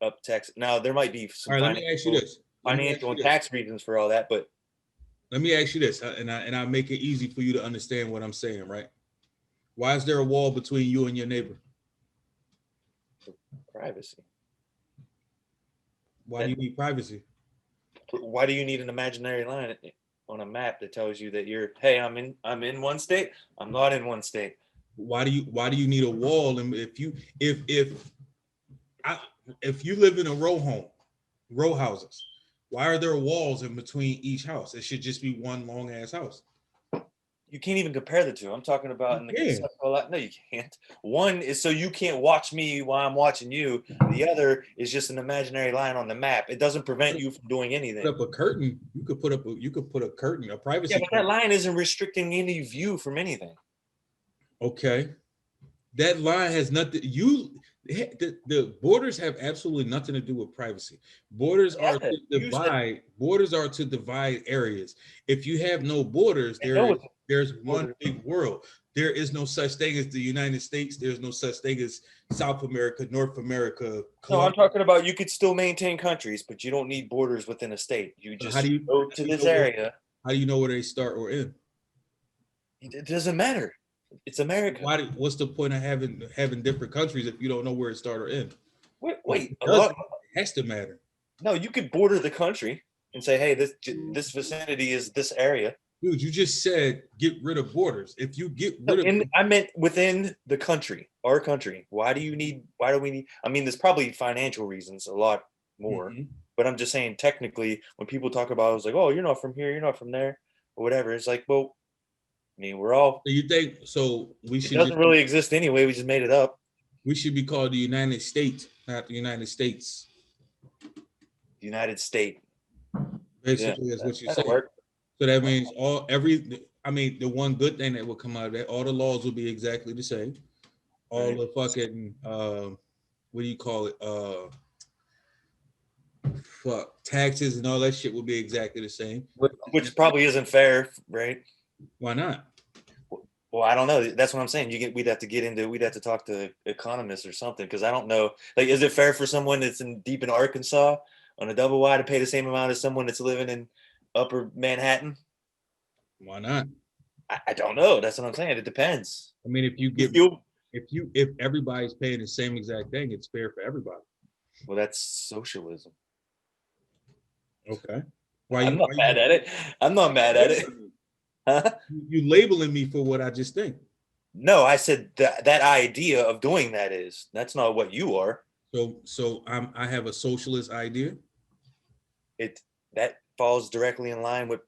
Speaker 3: up tax? Now, there might be some
Speaker 2: let me ask you this.
Speaker 3: Financial and tax reasons for all that, but
Speaker 2: Let me ask you this, and I'll make it easy for you to understand what I'm saying, right? Why is there a wall between you and your neighbor?
Speaker 3: Privacy.
Speaker 2: Why do you need privacy?
Speaker 3: Why do you need an imaginary line on a map that tells you that you're, hey, I'm in one state, I'm not in one state?
Speaker 2: Why do you need a wall? And if you live in a row houses, why are there walls in between each house? It should just be one long ass house.
Speaker 3: You can't even compare the two. I'm talking about in the
Speaker 2: Yeah.
Speaker 3: conceptual. No, you can't. One is so you can't watch me while I'm watching you. The other is just an imaginary line on the map. It doesn't prevent you from doing anything.
Speaker 2: Put up a curtain. You could put a curtain, a privacy.
Speaker 3: Yeah, but that line isn't restricting any view from anything.
Speaker 2: Okay. That line has nothing. The borders have absolutely nothing to do with privacy. Borders are to divide. Borders are to divide areas. If you have no borders, there's one big world. There is no such thing as the United States. There's no such thing as South America, North America.
Speaker 3: No, I'm talking about you could still maintain countries, but you don't need borders within a state. You just go to this area.
Speaker 2: How do you know where they start or end?
Speaker 3: It doesn't matter. It's America.
Speaker 2: What's the point of having different countries if you don't know where it start or end?
Speaker 3: Wait,
Speaker 2: it has to matter.
Speaker 3: No, you could border the country and say, hey, this vicinity is this area.
Speaker 2: Dude, you just said get rid of borders. If you get rid of
Speaker 3: I meant within the country, our country. Why do we need, I mean, there's probably financial reasons, a lot more. Mm-hmm. But I'm just saying, technically, when people talk about it, it's like, oh, you're not from here, you're not from there, or whatever. It's like, well, I mean, we're all.
Speaker 2: So you think so? We should.
Speaker 3: It doesn't really exist anyway. We just made it up.
Speaker 2: We should be called the United States, not the United States.
Speaker 3: United States.
Speaker 2: Basically, is what you say. So that means the one good thing that will come out of that, all the laws will be exactly the same. All the fucking what do you call it? Taxes and all that shit will be exactly the same.
Speaker 3: Which probably isn't fair, right?
Speaker 2: Why not?
Speaker 3: Well, I don't know. That's what I'm saying. We'd have to talk to economists or something, because I don't know. Like, is it fair for someone that's deep in Arkansas on a double wide to pay the same amount as someone that's living in Upper Manhattan?
Speaker 2: Why not?
Speaker 3: I don't know. That's what I'm saying. It depends.
Speaker 2: I mean, if everybody's paying the same exact thing, it's fair for everybody.
Speaker 3: Well, that's socialism.
Speaker 2: Okay.
Speaker 3: I'm not mad at it. I'm not mad at it. Huh?
Speaker 2: You labeling me for what I just think.
Speaker 3: No, I said that idea of doing that's not what you are.
Speaker 2: So I have a socialist idea.
Speaker 3: That falls directly in line with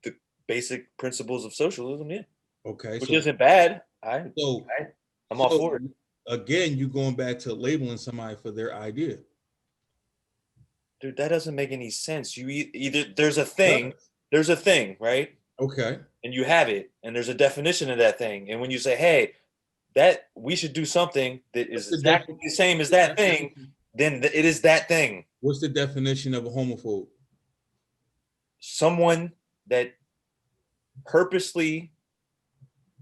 Speaker 3: the basic principles of socialism, yeah.
Speaker 2: Okay.
Speaker 3: Which isn't bad. I'm all for it.
Speaker 2: Again, you going back to labeling somebody for their idea.
Speaker 3: Dude, that doesn't make any sense. You either there's a thing, right?
Speaker 2: Okay.
Speaker 3: And you have it, and there's a definition of that thing. And when you say, hey, that we should do something that is exactly the same as that thing, then it is that thing.
Speaker 2: What's the definition of a homophobe?
Speaker 3: Someone that purposely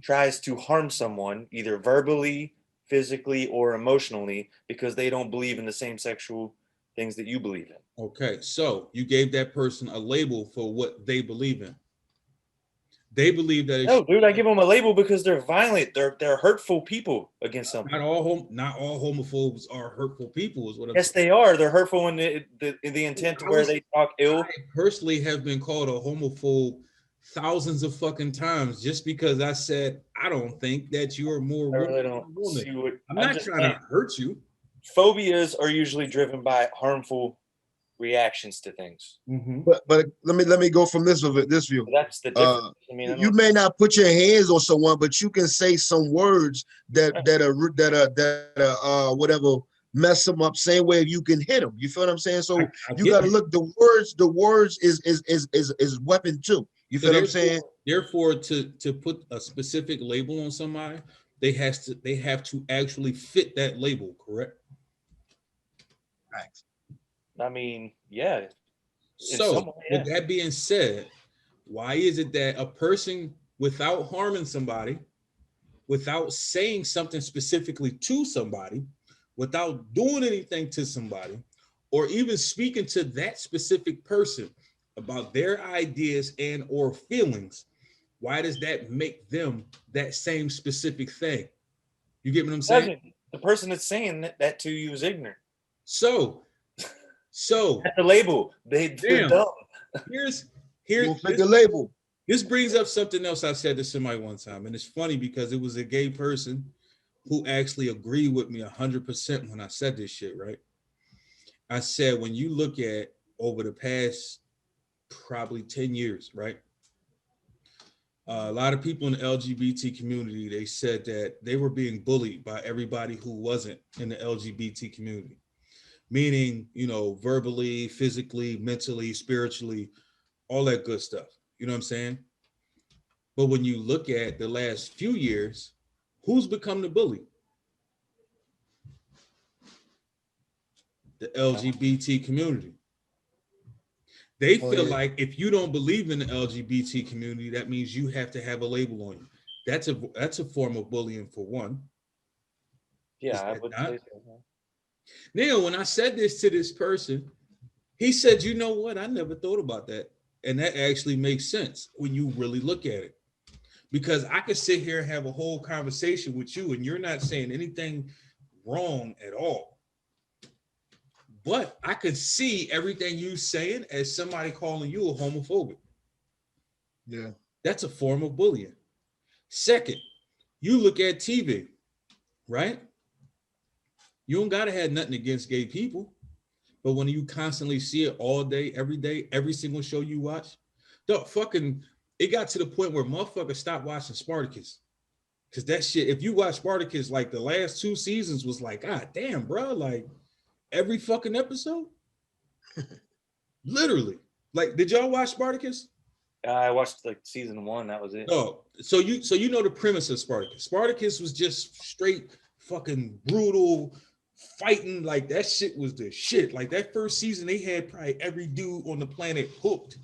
Speaker 3: tries to harm someone, either verbally, physically, or emotionally, because they don't believe in the same sexual things that you believe in.
Speaker 2: Okay, so you gave that person a label for what they believe in. They believe that.
Speaker 3: No, dude, I give them a label because they're violent. They're hurtful people against something.
Speaker 2: Not all homophobes are hurtful people, is what I'm
Speaker 3: saying. They are. They're hurtful in the intent to where they talk ill.
Speaker 2: I personally have been called a homophobe thousands of fucking times just because I said I don't think that you're more.
Speaker 3: I really don't see what,
Speaker 2: I'm not trying to hurt you.
Speaker 3: Phobias are usually driven by harmful reactions to things.
Speaker 1: Mm-hmm. But let me go from this view.
Speaker 3: That's the difference. I mean,
Speaker 1: you may not put your hands on someone, but you can say some words that whatever mess them up. Same way you can hit them. You feel what I'm saying? So you got to look. The words is weapon too. You feel what I'm saying?
Speaker 2: Therefore, to put a specific label on somebody, they have to actually fit that label. Correct.
Speaker 1: Right.
Speaker 3: I mean, yeah.
Speaker 2: So with that being said, why is it that a person, without harming somebody, without saying something specifically to somebody, without doing anything to somebody, or even speaking to that specific person, about their ideas and or feelings, why does that make them that same specific thing? You get what I'm saying?
Speaker 3: The person that's saying that to you is ignorant.
Speaker 2: So
Speaker 3: That's the label. They're
Speaker 2: damn,
Speaker 3: dumb.
Speaker 2: here's
Speaker 1: We'll pick a label.
Speaker 2: this brings up something else I said to somebody one time, and it's funny because it was a gay person who actually agreed with me 100% when I said this shit, right? I said, when you look at over the past probably 10 years, right? A lot of people in the LGBT community, they said that they were being bullied by everybody who wasn't in the LGBT community, meaning, you know, verbally, physically, mentally, spiritually, all that good stuff. You know what I'm saying? But when you look at the last few years, who's become the bully? The LGBT community. They feel like if you don't believe in the LGBT community, that means you have to have a label on you. That's a form of bullying for one.
Speaker 3: Yeah, I would say so.
Speaker 2: Now, when I said this to this person, he said, "You know what? I never thought about that." And that actually makes sense when you really look at it. Because I could sit here and have a whole conversation with you and you're not saying anything wrong at all. But I could see everything you saying as somebody calling you a homophobic.
Speaker 1: Yeah.
Speaker 2: That's a form of bullying. Second, you look at TV, right? You don't gotta have nothing against gay people, but when you constantly see it all day, every single show you watch, it got to the point where motherfuckers stopped watching Spartacus. Cause that shit, if you watch Spartacus, like the last 2 seasons was like, God damn, bro, like every fucking episode. Literally. Like, did y'all watch Spartacus?
Speaker 3: I watched like season 1. That was it.
Speaker 2: Oh, so you know the premise of Spartacus. Spartacus was just straight fucking brutal fighting. Like that shit was the shit. Like that first season, they had probably every dude on the planet hooked.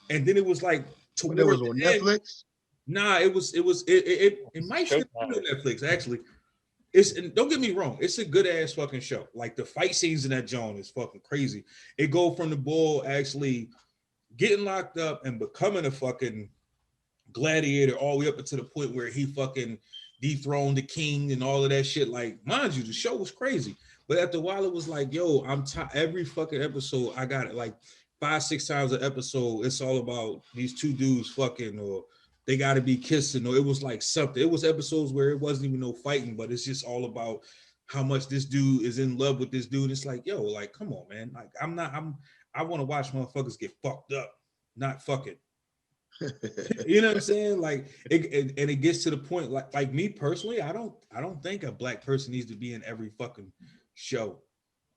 Speaker 2: And then it was like
Speaker 1: But it was on Netflix.
Speaker 2: Nah, it might still be on Netflix actually. And don't get me wrong, it's a good ass fucking show. Like the fight scenes in that joint is fucking crazy. It go from the bull actually getting locked up and becoming a fucking gladiator all the way up to the point where he fucking dethroned the king and all of that shit. Like, mind you, the show was crazy. But after a while, it was like, yo, every fucking episode, I got it like 5-6 times an episode. It's all about these two dudes fucking, or they got to be kissing, or it was like something. It was episodes where it wasn't even no fighting, but it's just all about how much this dude is in love with this dude. It's like, yo, like, come on, man. Like, I want to watch motherfuckers get fucked up, not fucking. You know what I'm saying? Like, it gets to the point. Like me personally, I don't think a black person needs to be in every fucking show.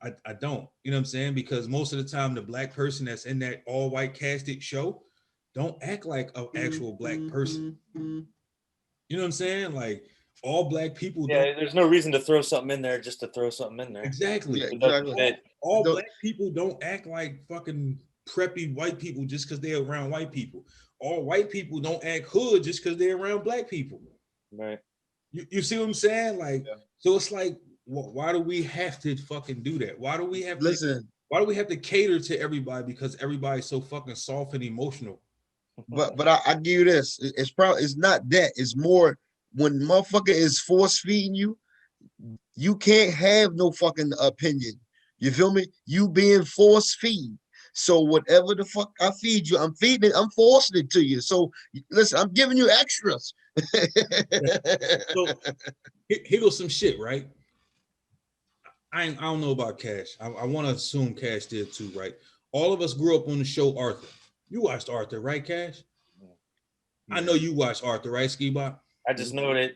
Speaker 2: I don't. You know what I'm saying? Because most of the time, the black person that's in that all white casted show don't act like an actual black person. You know what I'm saying? Like all black people.
Speaker 3: Yeah, there's no reason to throw something in there just to throw something in there.
Speaker 2: Exactly.
Speaker 1: Yeah, exactly.
Speaker 2: All black people don't act like fucking preppy white people just because they're around white people. All white people don't act hood just because they're around black people.
Speaker 3: Right.
Speaker 2: You see what I'm saying? Like, so it's like, why do we have to fucking do that? Why do we have why do we have to cater to everybody because everybody's so fucking soft and emotional?
Speaker 1: But I give you this. It's not that. It's more when motherfucker is force feeding you, you can't have no fucking opinion. You feel me? You being force feed. So whatever the fuck I feed you, I'm feeding it, I'm forcing it to you. So listen, I'm giving you extras.
Speaker 2: So here goes some shit, right? I don't know about Cash. I want to assume Cash did too, right? All of us grew up on the show Arthur. You watched Arthur, right, Cash? Yeah. I know you watched Arthur, right, Ski-Bop?
Speaker 3: I just know that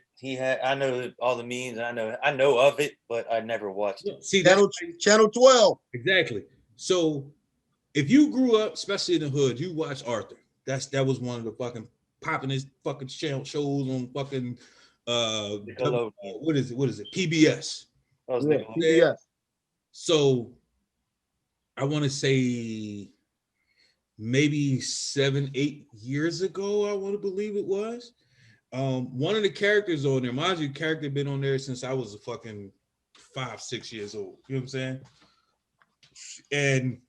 Speaker 3: I know all the memes. I know of it, but I never watched it.
Speaker 2: See,
Speaker 1: Channel 12.
Speaker 2: Exactly. So if you grew up, especially in the hood, you watched Arthur. That was one of the fucking poppin'est fucking shows on fucking what is it? PBS.
Speaker 1: PBS.
Speaker 2: So I want to say maybe 7-8 years ago, I want to believe it was. One of the characters on there, mind you, character been on there since I was a fucking 5-6 years old. You know what I'm saying? And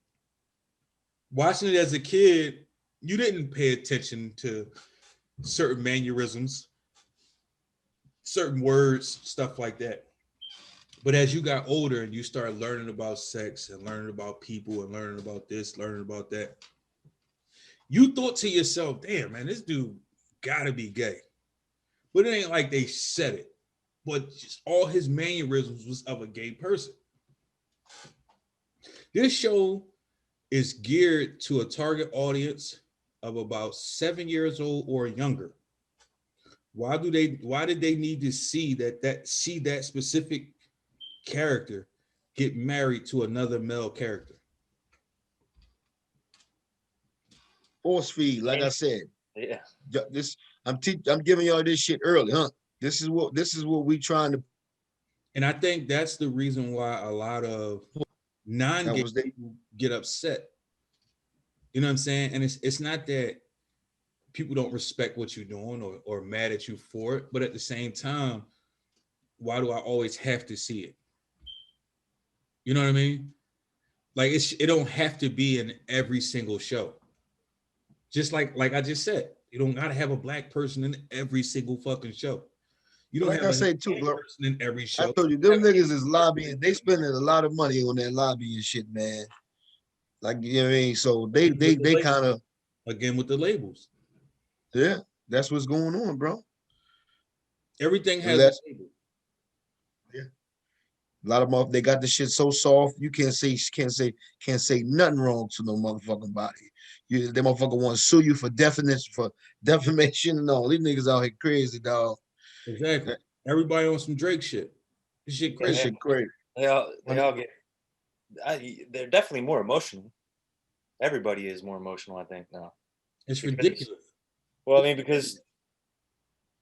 Speaker 2: watching it as a kid, you didn't pay attention to certain mannerisms, certain words, stuff like that. But as you got older and you start learning about sex and learning about people and learning about this, learning about that, you thought to yourself, damn, man, this dude gotta be gay. But it ain't like they said it. But just all his mannerisms was of a gay person. This show is geared to a target audience of about 7 years old or younger. Why did they need to see that specific character get married to another male character?
Speaker 1: Force feed, like I said.
Speaker 3: Yeah.
Speaker 1: This I'm giving y'all this shit early, huh? This is what we trying to.
Speaker 2: And I think that's the reason why a lot of non-gay people get upset. You know what I'm saying? And it's not that people don't respect what you're doing or mad at you for it, but at the same time, why do I always have to see it? You know what I mean? Like it don't have to be in every single show. Just like I just said, you don't gotta have a black person in every single fucking show. You don't
Speaker 1: like
Speaker 2: have
Speaker 1: I say too, bro.
Speaker 2: Person in every show.
Speaker 1: I told you, them niggas is lobbying. They spending a lot of money on that lobbying shit, man. Like, you know what I mean? So they kind of,
Speaker 2: again with the labels.
Speaker 1: yeah, that's what's going on, bro.
Speaker 2: Everything has a label.
Speaker 1: Yeah. A lot of them, they got the shit so soft, you can't say nothing wrong to no motherfucking body. They motherfucker want to sue you for defamation and all. These niggas out here crazy, dog.
Speaker 2: Exactly. Everybody on some Drake shit. This shit crazy.
Speaker 1: That shit crazy.
Speaker 3: They all get. They're definitely more emotional. Everybody is more emotional, I think, now.
Speaker 2: It's ridiculous.
Speaker 3: Well, I mean, because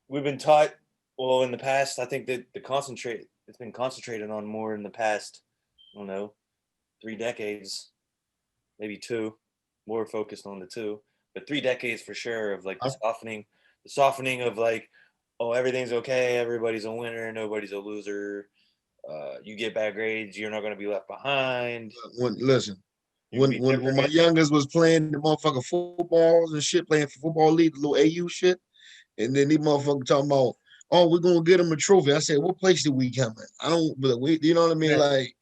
Speaker 3: we've been taught. Well, in the past, I think that it's been concentrated on more in the past. I don't know, 3 decades, maybe 2. More focused on the 2, but 3 decades for sure of like the softening of like, oh, everything's okay, everybody's a winner, nobody's a loser. You get bad grades, you're not going to be left behind.
Speaker 1: When my youngest was playing the motherfucking footballs and shit, playing for football league, the little AU shit, and then these motherfuckers talking about, oh, we're gonna get him a trophy. I said, what place did we come in? I don't, but you know what I mean? Yeah. Like,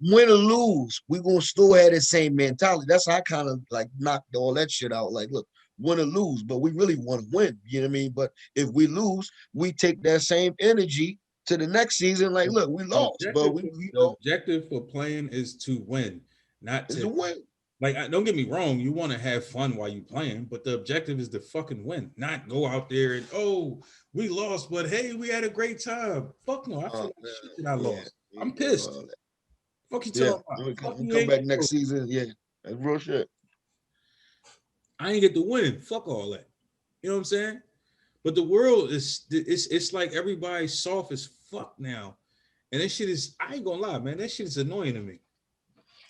Speaker 1: win or lose, we gonna still have the same mentality. That's how I kind of like knocked all that shit out. Like, look, win or lose, but we really want to win. You know what I mean? But if we lose, we take that same energy to the next season. Like, look, we lost, but
Speaker 2: the objective for playing is to win, not to
Speaker 1: win.
Speaker 2: Like, don't get me wrong, you want to have fun while you playing, but the objective is to fucking win, not go out there and, oh, we lost, but hey, we had a great time. Fuck no, I feel like shit that I lost. I'm pissed. Fuck you talking about?
Speaker 1: Come back next season. Yeah, that's real shit.
Speaker 2: I ain't get to win. Fuck all that. You know what I'm saying? But the world it's like everybody's soft as fuck now. And that shit is, I ain't gonna lie, man, that shit is annoying to me.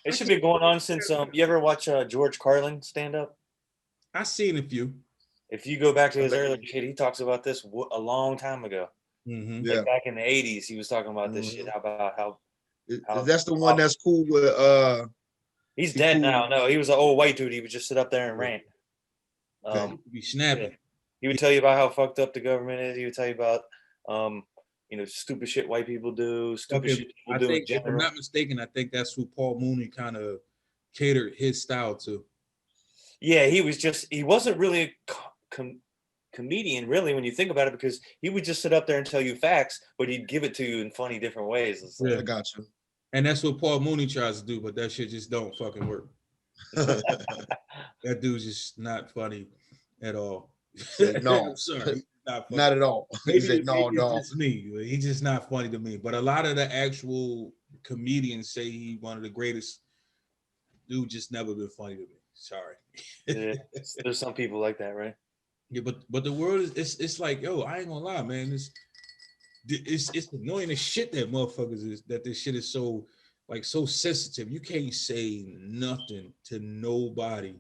Speaker 3: It should be going on since, you ever watch George Carlin stand up?
Speaker 2: I seen a few.
Speaker 3: If you go back to his earlier shit, he talks about this a long time ago.
Speaker 2: Mm-hmm.
Speaker 3: Like back in the 80s, he was talking about this shit, about how
Speaker 1: that's the one that's cool with
Speaker 3: he's dead cool. Now. No, he was an old white dude. He would just sit up there and rant.
Speaker 2: Be snapping.
Speaker 3: Yeah. He would tell you about how fucked up the government is. He would tell you about stupid shit white people do, shit people do in general.
Speaker 2: If I'm not mistaken, I think that's who Paul Mooney kind of catered his style to.
Speaker 3: Yeah, he wasn't really a comedian, really, when you think about it, because he would just sit up there and tell you facts, but he'd give it to you in funny different ways.
Speaker 1: Yeah, I got you.
Speaker 2: And that's what Paul Mooney tries to do, but that shit just don't fucking work. That dude's just not funny at all.
Speaker 1: No,
Speaker 2: I'm sorry.
Speaker 1: Not at all. He said, no, no.
Speaker 2: It's me. He's just not funny to me. But a lot of the actual comedians say he's one of the greatest. Dude just never been funny to me. Sorry.
Speaker 3: Yeah, there's some people like that, right?
Speaker 2: Yeah, but the world is it's like, yo, I ain't gonna lie, man. It's annoying as shit that motherfuckers is that this shit is so sensitive. You can't say nothing to nobody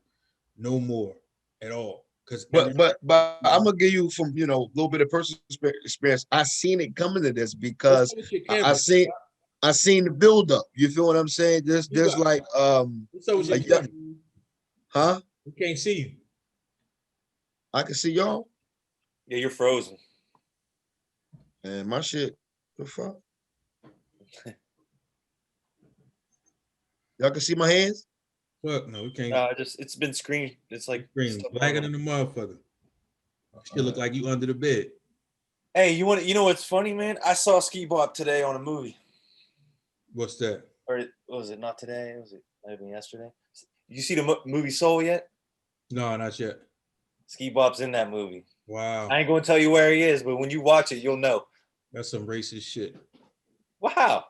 Speaker 2: no more at all.
Speaker 1: But I'm gonna give you from a little bit of personal experience. I seen it coming to this because I seen the build up. You feel what I'm saying? There's like Huh?
Speaker 2: We can't see you.
Speaker 1: I can see y'all.
Speaker 3: Yeah, you're frozen.
Speaker 1: And my shit, the fuck? Y'all can see my hands?
Speaker 2: Fuck no, we can't.
Speaker 3: It's been screen. It's like
Speaker 2: Screen blacker than the motherfucker. Shit look like you under the bed.
Speaker 3: Hey, you know what's funny, man? I saw Ski Bop today on a movie.
Speaker 2: What's that?
Speaker 3: Or was it not today? Was it maybe yesterday? You see the movie Soul yet?
Speaker 2: No, not yet.
Speaker 3: Ski Bop's in that movie.
Speaker 2: Wow.
Speaker 3: I ain't gonna tell you where he is, but when you watch it, you'll know.
Speaker 2: That's some racist shit.
Speaker 3: Wow.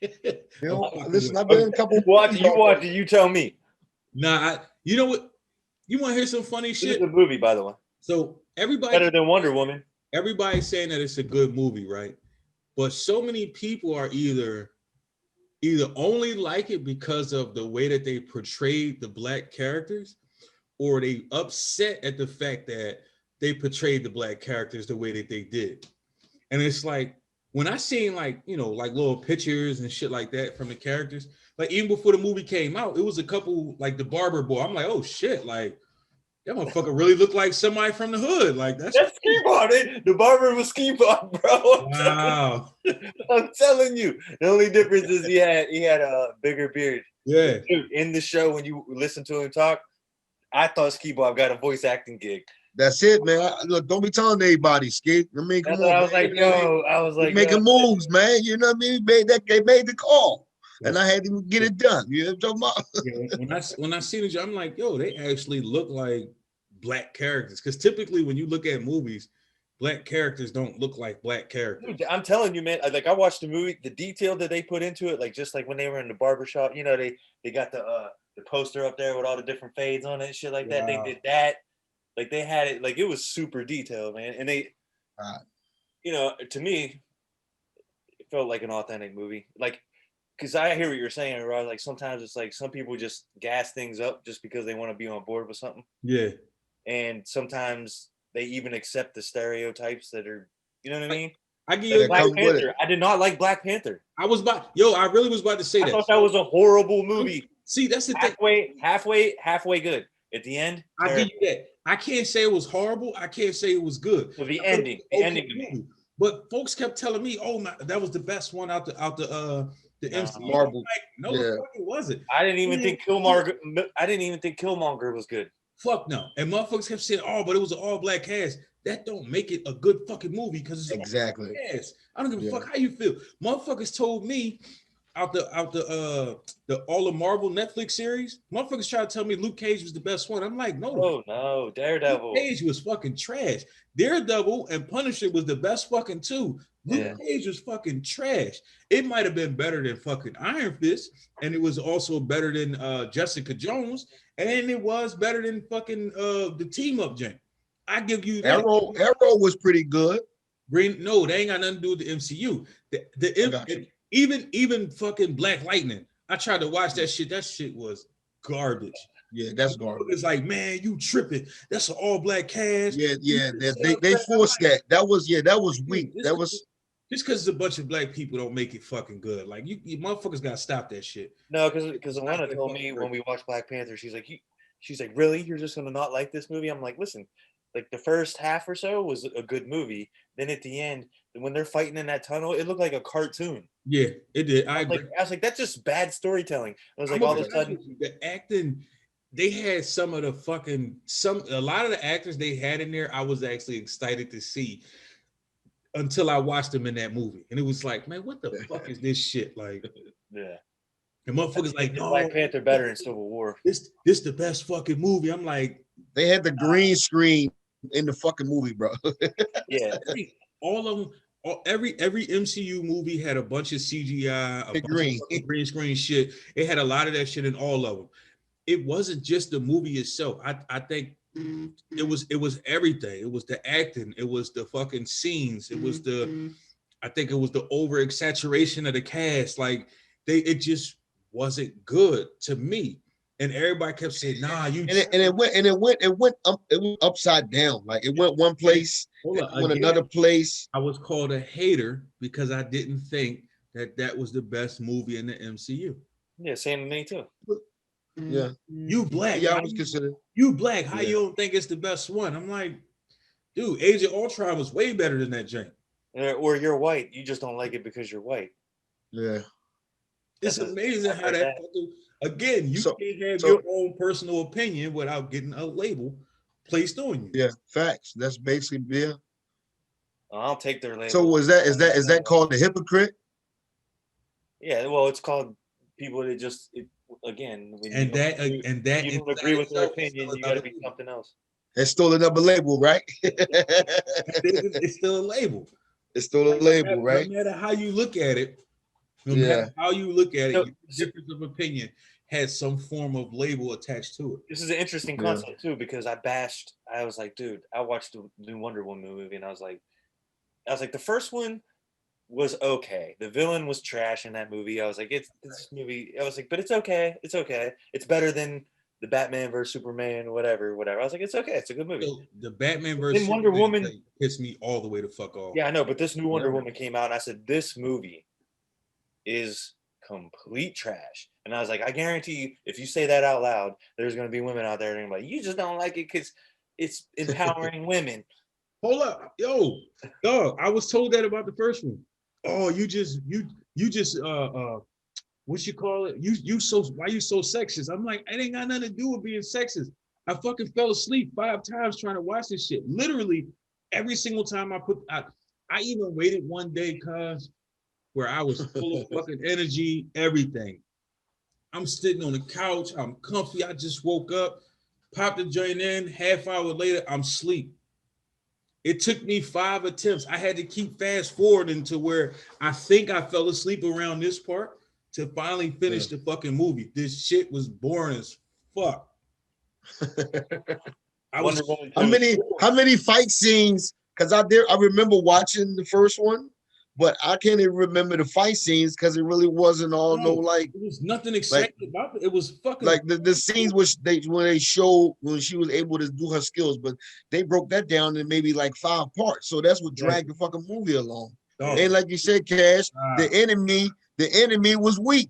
Speaker 1: Listen, I've been in a couple.
Speaker 3: You watch it, you tell me.
Speaker 2: Nah, you know what? You want to hear some funny shit?
Speaker 3: It's a movie, by the way.
Speaker 2: So everybody
Speaker 3: Better than Wonder Woman.
Speaker 2: Everybody's saying that it's a good movie, right? But so many people are either only like it because of the way that they portrayed the black characters, or they upset at the fact that they portrayed the black characters the way that they did. And it's like, when I seen like little pictures and shit like that from the characters, like even before the movie came out, it was a couple, like the barber boy. I'm like, oh shit, like that motherfucker really looked like somebody from the hood. Like that's
Speaker 3: Ski Bop. The barber was Ski Bop, bro.
Speaker 2: Wow.
Speaker 3: I'm telling you. The only difference is he had a bigger beard.
Speaker 2: Yeah.
Speaker 3: Dude, in the show, when you listen to him talk, I thought Ski Bop got a voice acting gig.
Speaker 1: That's it, man. Look, don't be telling anybody, Skid. I mean, come on.
Speaker 3: I was like,
Speaker 1: making moves, man. You know what I mean? They made the call, and I had to get it done. You know what I'm talking
Speaker 2: about? When I seen it, I'm like, yo, they actually look like black characters. Because typically, when you look at movies, black characters don't look like black characters.
Speaker 3: Dude, I'm telling you, man. Like I watched the movie, the detail that they put into it, like just like when they were in the barbershop, they got the poster up there with all the different fades on it and shit like that. They did that. Like they had it, like it was super detailed, man. And they, to me, it felt like an authentic movie. Like, because I hear what you're saying, right? Like sometimes it's like some people just gas things up just because they want to be on board with something.
Speaker 2: Yeah.
Speaker 3: And sometimes they even accept the stereotypes that are, you know what I mean?
Speaker 2: I give you
Speaker 3: Black Panther. I did not like Black Panther.
Speaker 2: I really was about to say that.
Speaker 3: I thought that was a horrible movie.
Speaker 2: See, that's the thing.
Speaker 3: Halfway good. At the end,
Speaker 2: I give you that. I can't say it was horrible. I can't say it was good.
Speaker 3: So the ending to me.
Speaker 2: But folks kept telling me, "Oh my, that was the best one out the MCU."
Speaker 1: Marvel.
Speaker 2: Like, no, the fuck it wasn't.
Speaker 3: I didn't even think Killmonger was good.
Speaker 2: Fuck no. And motherfuckers kept saying, "Oh, but it was an all black cast." That don't make it a good fucking movie because it's
Speaker 1: exactly.
Speaker 2: Cast. I don't give a fuck how you feel. Motherfuckers told me out the all the Marvel Netflix series, motherfuckers tried to tell me Luke Cage was the best one. I'm like,
Speaker 3: no, Daredevil.
Speaker 2: Luke Cage was fucking trash. Daredevil and Punisher was the best fucking two. Luke Cage was fucking trash. It might have been better than fucking Iron Fist, and it was also better than Jessica Jones, and it was better than fucking the team up jank. I give you that.
Speaker 1: Arrow was pretty good.
Speaker 2: No, they ain't got nothing to do with the MCU. Even fucking Black Lightning. I tried to watch that shit. That shit was garbage.
Speaker 1: Yeah, that's garbage.
Speaker 2: It's like, man, you tripping. That's an all black cast.
Speaker 1: Yeah. They forced that. That was weak. That was
Speaker 2: just because it's a bunch of black people don't make it fucking good. Like you motherfuckers gotta stop that shit.
Speaker 3: No, because Alana told me when we watched Black Panther, she's like, really? You're just gonna not like this movie? I'm like, listen, like the first half or so was a good movie. Then at the end, when they're fighting in that tunnel, it looked like a cartoon.
Speaker 2: Yeah, it did. I
Speaker 3: was like, that's just bad storytelling. I was like, all of a sudden,
Speaker 2: the acting, they had a lot of the actors they had in there, I was actually excited to see until I watched them in that movie. And it was like, man, what the fuck is this shit? Like,
Speaker 3: yeah.
Speaker 2: And motherfuckers like, no,
Speaker 3: Black Panther better in Civil War.
Speaker 2: This the best fucking movie. I'm like,
Speaker 1: they had the green screen in the fucking movie, bro.
Speaker 3: Yeah.
Speaker 2: All of them. Every MCU movie had a bunch of CGI, bunch of green screen shit. It had a lot of that shit in all of them. It wasn't just the movie itself. I think it was everything. It was the acting. It was the fucking scenes. It was I think it was the over exaggeration of the cast. Like it just wasn't good to me. And everybody kept saying, "Nah, you." It
Speaker 1: went upside down. Like it went one place, it went another place.
Speaker 2: I was called a hater because I didn't think that was the best movie in the MCU.
Speaker 3: Yeah, same to me too.
Speaker 1: Yeah.
Speaker 2: You black.
Speaker 1: Yeah, I was considered.
Speaker 2: You black. How
Speaker 1: Yeah.
Speaker 2: you don't think it's the best one? I'm like, dude, Age of Ultron was way better than that joint.
Speaker 3: Or you're white. You just don't like it because you're white.
Speaker 1: Yeah.
Speaker 2: It's amazing how that again, you can't have your own personal opinion without getting a label placed on you.
Speaker 1: Yeah, facts. That's basically
Speaker 3: I'll take their label.
Speaker 1: So is that called a hypocrite?
Speaker 3: Yeah, well, it's called people that just again. When
Speaker 2: And
Speaker 3: you don't agree with their opinion, you got to be something else.
Speaker 1: It's still another label, right?
Speaker 2: It's still a label.
Speaker 1: It's still a label, right?
Speaker 2: No matter how you look at it, your difference of opinion has some form of label attached to it.
Speaker 3: This is an interesting concept too, because I was like, dude, I watched the new Wonder Woman movie, and I was like, the first one was okay. The villain was trash in that movie. I was like, but it's okay. It's okay. It's better than the Batman versus Superman, whatever. I was like, it's okay. It's a good movie.
Speaker 2: So the Batman versus
Speaker 3: Wonder Woman
Speaker 2: pissed me all the way to fuck off.
Speaker 3: Yeah, I know, but this new Wonder Woman came out, and I said, this movie is complete trash. And I was like, I guarantee you, if you say that out loud, there's going to be women out there that are like, you just don't like it because it's empowering women.
Speaker 2: Hold up, yo, dog. I was told that about the first one. Oh, you just what you call it? Why you so sexist? I'm like, it ain't got nothing to do with being sexist. I fucking fell asleep 5 times trying to watch this shit. Literally every single time I even waited one day, cuz where I was full of fucking energy, everything. I'm sitting on the couch, I'm comfy, I just woke up, popped the joint in, half hour later, I'm asleep. It took me 5 attempts. I had to keep fast forwarding to where I think I fell asleep around this part to finally finish the fucking movie. This shit was boring as fuck.
Speaker 1: How many fight scenes? Because I remember watching the first one, but I can't even remember the fight scenes because it really wasn't all
Speaker 2: it was nothing exciting about it. It was fucking
Speaker 1: like the scenes when they showed when she was able to do her skills, but they broke that down in maybe like 5 parts. So that's what dragged the fucking movie along. And like you said, Cash, the enemy was weak.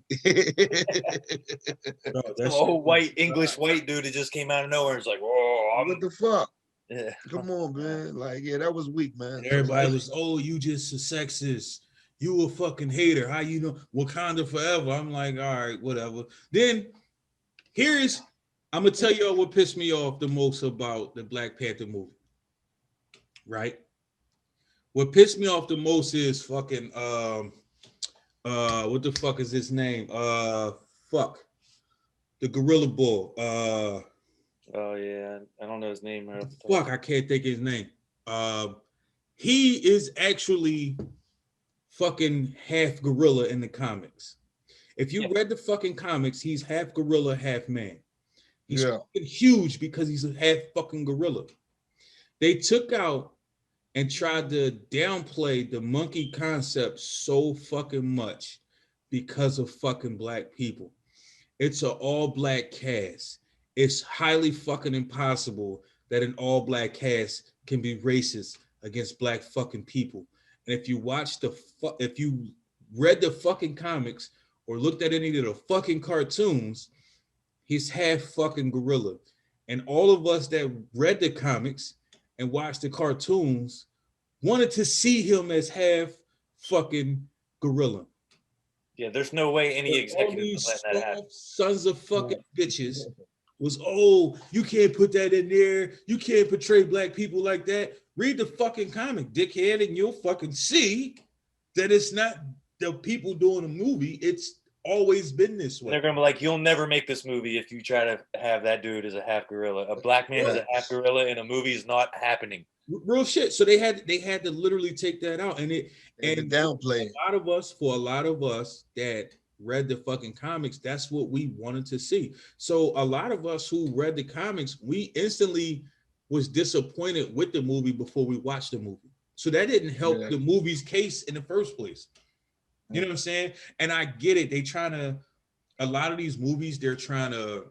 Speaker 3: Some old white English white dude that just came out of nowhere. It's like, whoa,
Speaker 1: what the fuck?
Speaker 3: Yeah.
Speaker 1: Come on, man. Like, that was weak, man.
Speaker 2: And everybody was, you just a sexist. You a fucking hater. How you know Wakanda forever? I'm like, all right, whatever. Then I'm gonna tell y'all what pissed me off the most about the Black Panther movie. Right? What pissed me off the most is fucking what the fuck is his name? The Gorilla Bull.
Speaker 3: Oh yeah, I don't know his name.
Speaker 2: Fuck, I can't think of his name. He is actually fucking half gorilla in the comics. If you read the fucking comics, he's half gorilla, half man. He's fucking huge because he's a half fucking gorilla. They took out and tried to downplay the monkey concept so fucking much because of fucking black people. It's an all black cast. It's highly fucking impossible that an all black cast can be racist against black fucking people. And if you if you read the fucking comics or looked at any of the fucking cartoons, he's half fucking gorilla. And all of us that read the comics and watched the cartoons wanted to see him as half fucking gorilla.
Speaker 3: Yeah, there's no way any executive would let that happen.
Speaker 2: Sons of fucking bitches was, you can't put that in there. You can't portray black people like that. Read the fucking comic, dickhead, and you'll fucking see that it's not the people doing the movie. It's always been this way.
Speaker 3: They're gonna be like, you'll never make this movie if you try to have that dude as a half gorilla. A black man as a half gorilla in a movie is not happening.
Speaker 2: Real shit. So they had to literally take that out, and
Speaker 1: downplay.
Speaker 2: For a lot of us that read the fucking comics, that's what we wanted to see. So a lot of us who read the comics, we instantly was disappointed with the movie before we watched the movie. So that didn't help the movie's case in the first place. You know what I'm saying? And I get it. A lot of these movies, they're trying to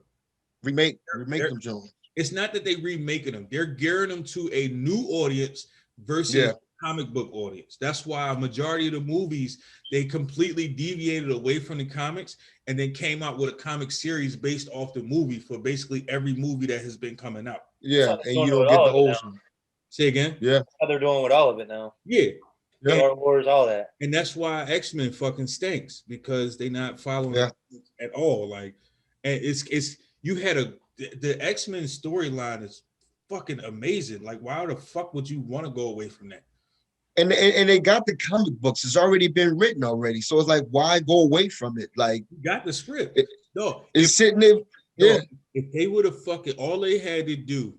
Speaker 1: remake them, Jones.
Speaker 2: It's not that they remaking them. They're gearing them to a new audience versus comic book audience. That's why a majority of the movies, they completely deviated away from the comics and then came out with a comic series based off the movie for basically every movie that has been coming out.
Speaker 1: Yeah,
Speaker 3: how they're
Speaker 1: and
Speaker 3: doing
Speaker 1: you
Speaker 3: it
Speaker 1: don't
Speaker 3: with
Speaker 1: get
Speaker 3: all
Speaker 1: the
Speaker 3: of it
Speaker 1: old
Speaker 3: now.
Speaker 1: one.
Speaker 2: Say again?
Speaker 1: Yeah,
Speaker 3: How they're doing with all of it now.
Speaker 2: Yeah.
Speaker 1: yeah,
Speaker 3: Star Wars, all that.
Speaker 2: And that's why X-Men fucking stinks, because they're not following
Speaker 1: yeah.
Speaker 2: at all. Like, and it's you had the X-Men storyline is fucking amazing. Like, why the fuck would you want to go away from that?
Speaker 1: And they got the comic books. It's already been written already. So it's like, why go away from it? Like,
Speaker 2: You got the script.
Speaker 1: it,
Speaker 2: No,
Speaker 1: it's sitting there. Yeah,
Speaker 2: no, if they would have fucking, all they had to do,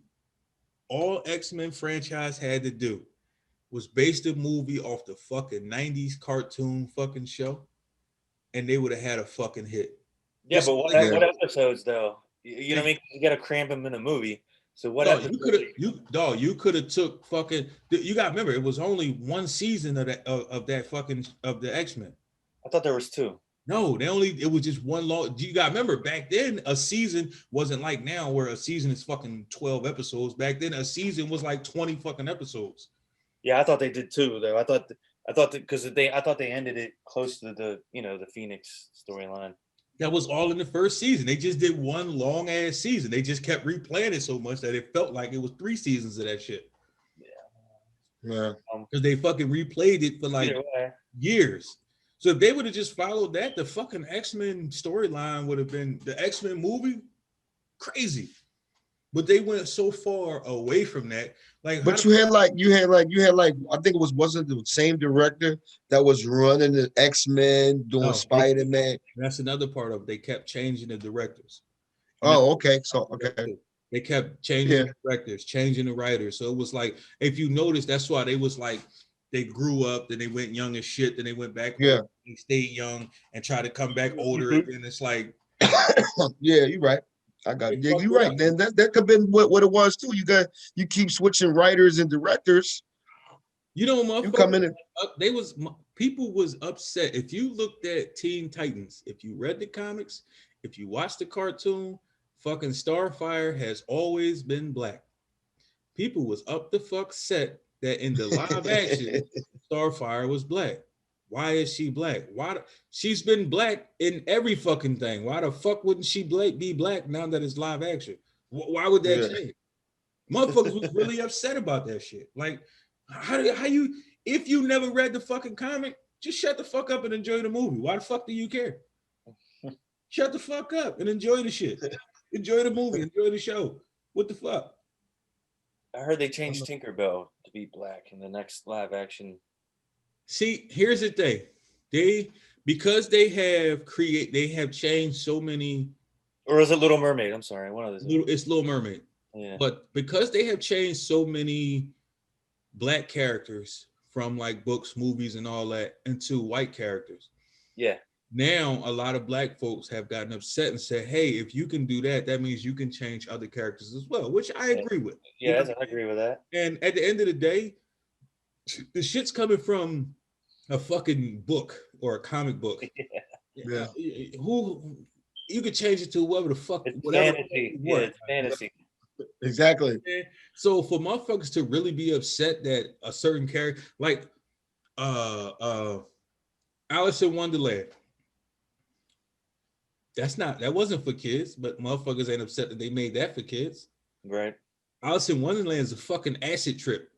Speaker 2: all X-Men franchise had to do was base the movie off the fucking 90s cartoon fucking show, and they would have had a fucking hit.
Speaker 3: Yeah,
Speaker 2: That's
Speaker 3: but
Speaker 2: all
Speaker 3: what,
Speaker 2: they
Speaker 1: Yeah.
Speaker 3: what
Speaker 2: got.
Speaker 3: episodes though? You know what I mean? You got to cramp them in a movie. So what
Speaker 2: Dog, you could have
Speaker 3: episodes?
Speaker 2: you could have took fucking, you got to remember, it was only one season of that fucking of the X-Men.
Speaker 3: I thought there was 2.
Speaker 2: No, it was just one long. You got to remember, back then a season wasn't like now where a season is fucking 12 episodes. Back then a season was like 20 fucking episodes.
Speaker 3: Yeah, I thought they did 2 though. I thought I thought they ended it close to the the Phoenix storyline.
Speaker 2: That was all in the first season. They just did one long ass season. They just kept replaying it so much that it felt like it was 3 seasons of that shit.
Speaker 1: yeah.
Speaker 2: Because they fucking replayed it for like years. So if they would have just followed that, the fucking X-Men storyline would have been, the X-Men movie, crazy. But they went so far away from that. Like,
Speaker 1: But you had like I think it wasn't the same director that was running the X-Men doing Spider-Man.
Speaker 2: That's another part of it. They kept changing the directors.
Speaker 1: Oh, okay. So okay.
Speaker 2: They kept changing
Speaker 1: Yeah.
Speaker 2: the directors, changing the writers. So it was like, if you notice, that's why they was like, they grew up, then they went young as shit, then they went back
Speaker 1: Yeah.
Speaker 2: home, they stayed young and tried to come back older.
Speaker 3: Mhm.
Speaker 2: And it's like,
Speaker 1: Yeah, you're right. I got it.
Speaker 2: They
Speaker 1: Yeah,
Speaker 2: fucked
Speaker 1: you're
Speaker 2: it
Speaker 1: right.
Speaker 2: up.
Speaker 1: Then that could have been what it was too. You keep switching writers and directors.
Speaker 2: you know,
Speaker 1: You come in
Speaker 2: motherfucker,
Speaker 1: and
Speaker 2: people was upset. If you looked at Teen Titans, if you read the comics, if you watched the cartoon, fucking Starfire has always been black. People was up the fuck set that in the live action, Starfire was black. Why is she black? She's been black in every fucking thing. Why the fuck wouldn't she be black now that it's live action? Why would that
Speaker 1: Yeah.
Speaker 2: change? Motherfuckers was really upset about that shit. Like, how you, if you never read the fucking comic, just shut the fuck up and enjoy the movie. Why the fuck do you care? Shut the fuck up and enjoy the shit. Enjoy the movie, enjoy the show. What the fuck?
Speaker 3: I heard they changed Tinkerbell to be black in the next live action.
Speaker 2: See, here's the thing. Because they have changed so many.
Speaker 3: Or is it Little Mermaid? I'm sorry, one of those.
Speaker 2: It's Little Mermaid.
Speaker 3: Yeah.
Speaker 2: But because they have changed so many black characters from like books, movies, and all that into white characters.
Speaker 3: Yeah.
Speaker 2: Now a lot of black folks have gotten upset and said, hey, if you can do that, that means you can change other characters as well, which I agree with.
Speaker 3: Yeah, I agree with that.
Speaker 2: And at the end of the day, the shit's coming from a fucking book or a comic book.
Speaker 1: Yeah.
Speaker 2: Who you could change it to whatever the fuck,
Speaker 3: It's
Speaker 2: whatever.
Speaker 3: fantasy. Yeah, it's fantasy.
Speaker 1: Exactly.
Speaker 2: So for motherfuckers to really be upset that a certain character, like Alice in Wonderland, that wasn't for kids, but motherfuckers ain't upset that they made that for kids.
Speaker 3: Right.
Speaker 2: Alice in Wonderland is a fucking acid trip.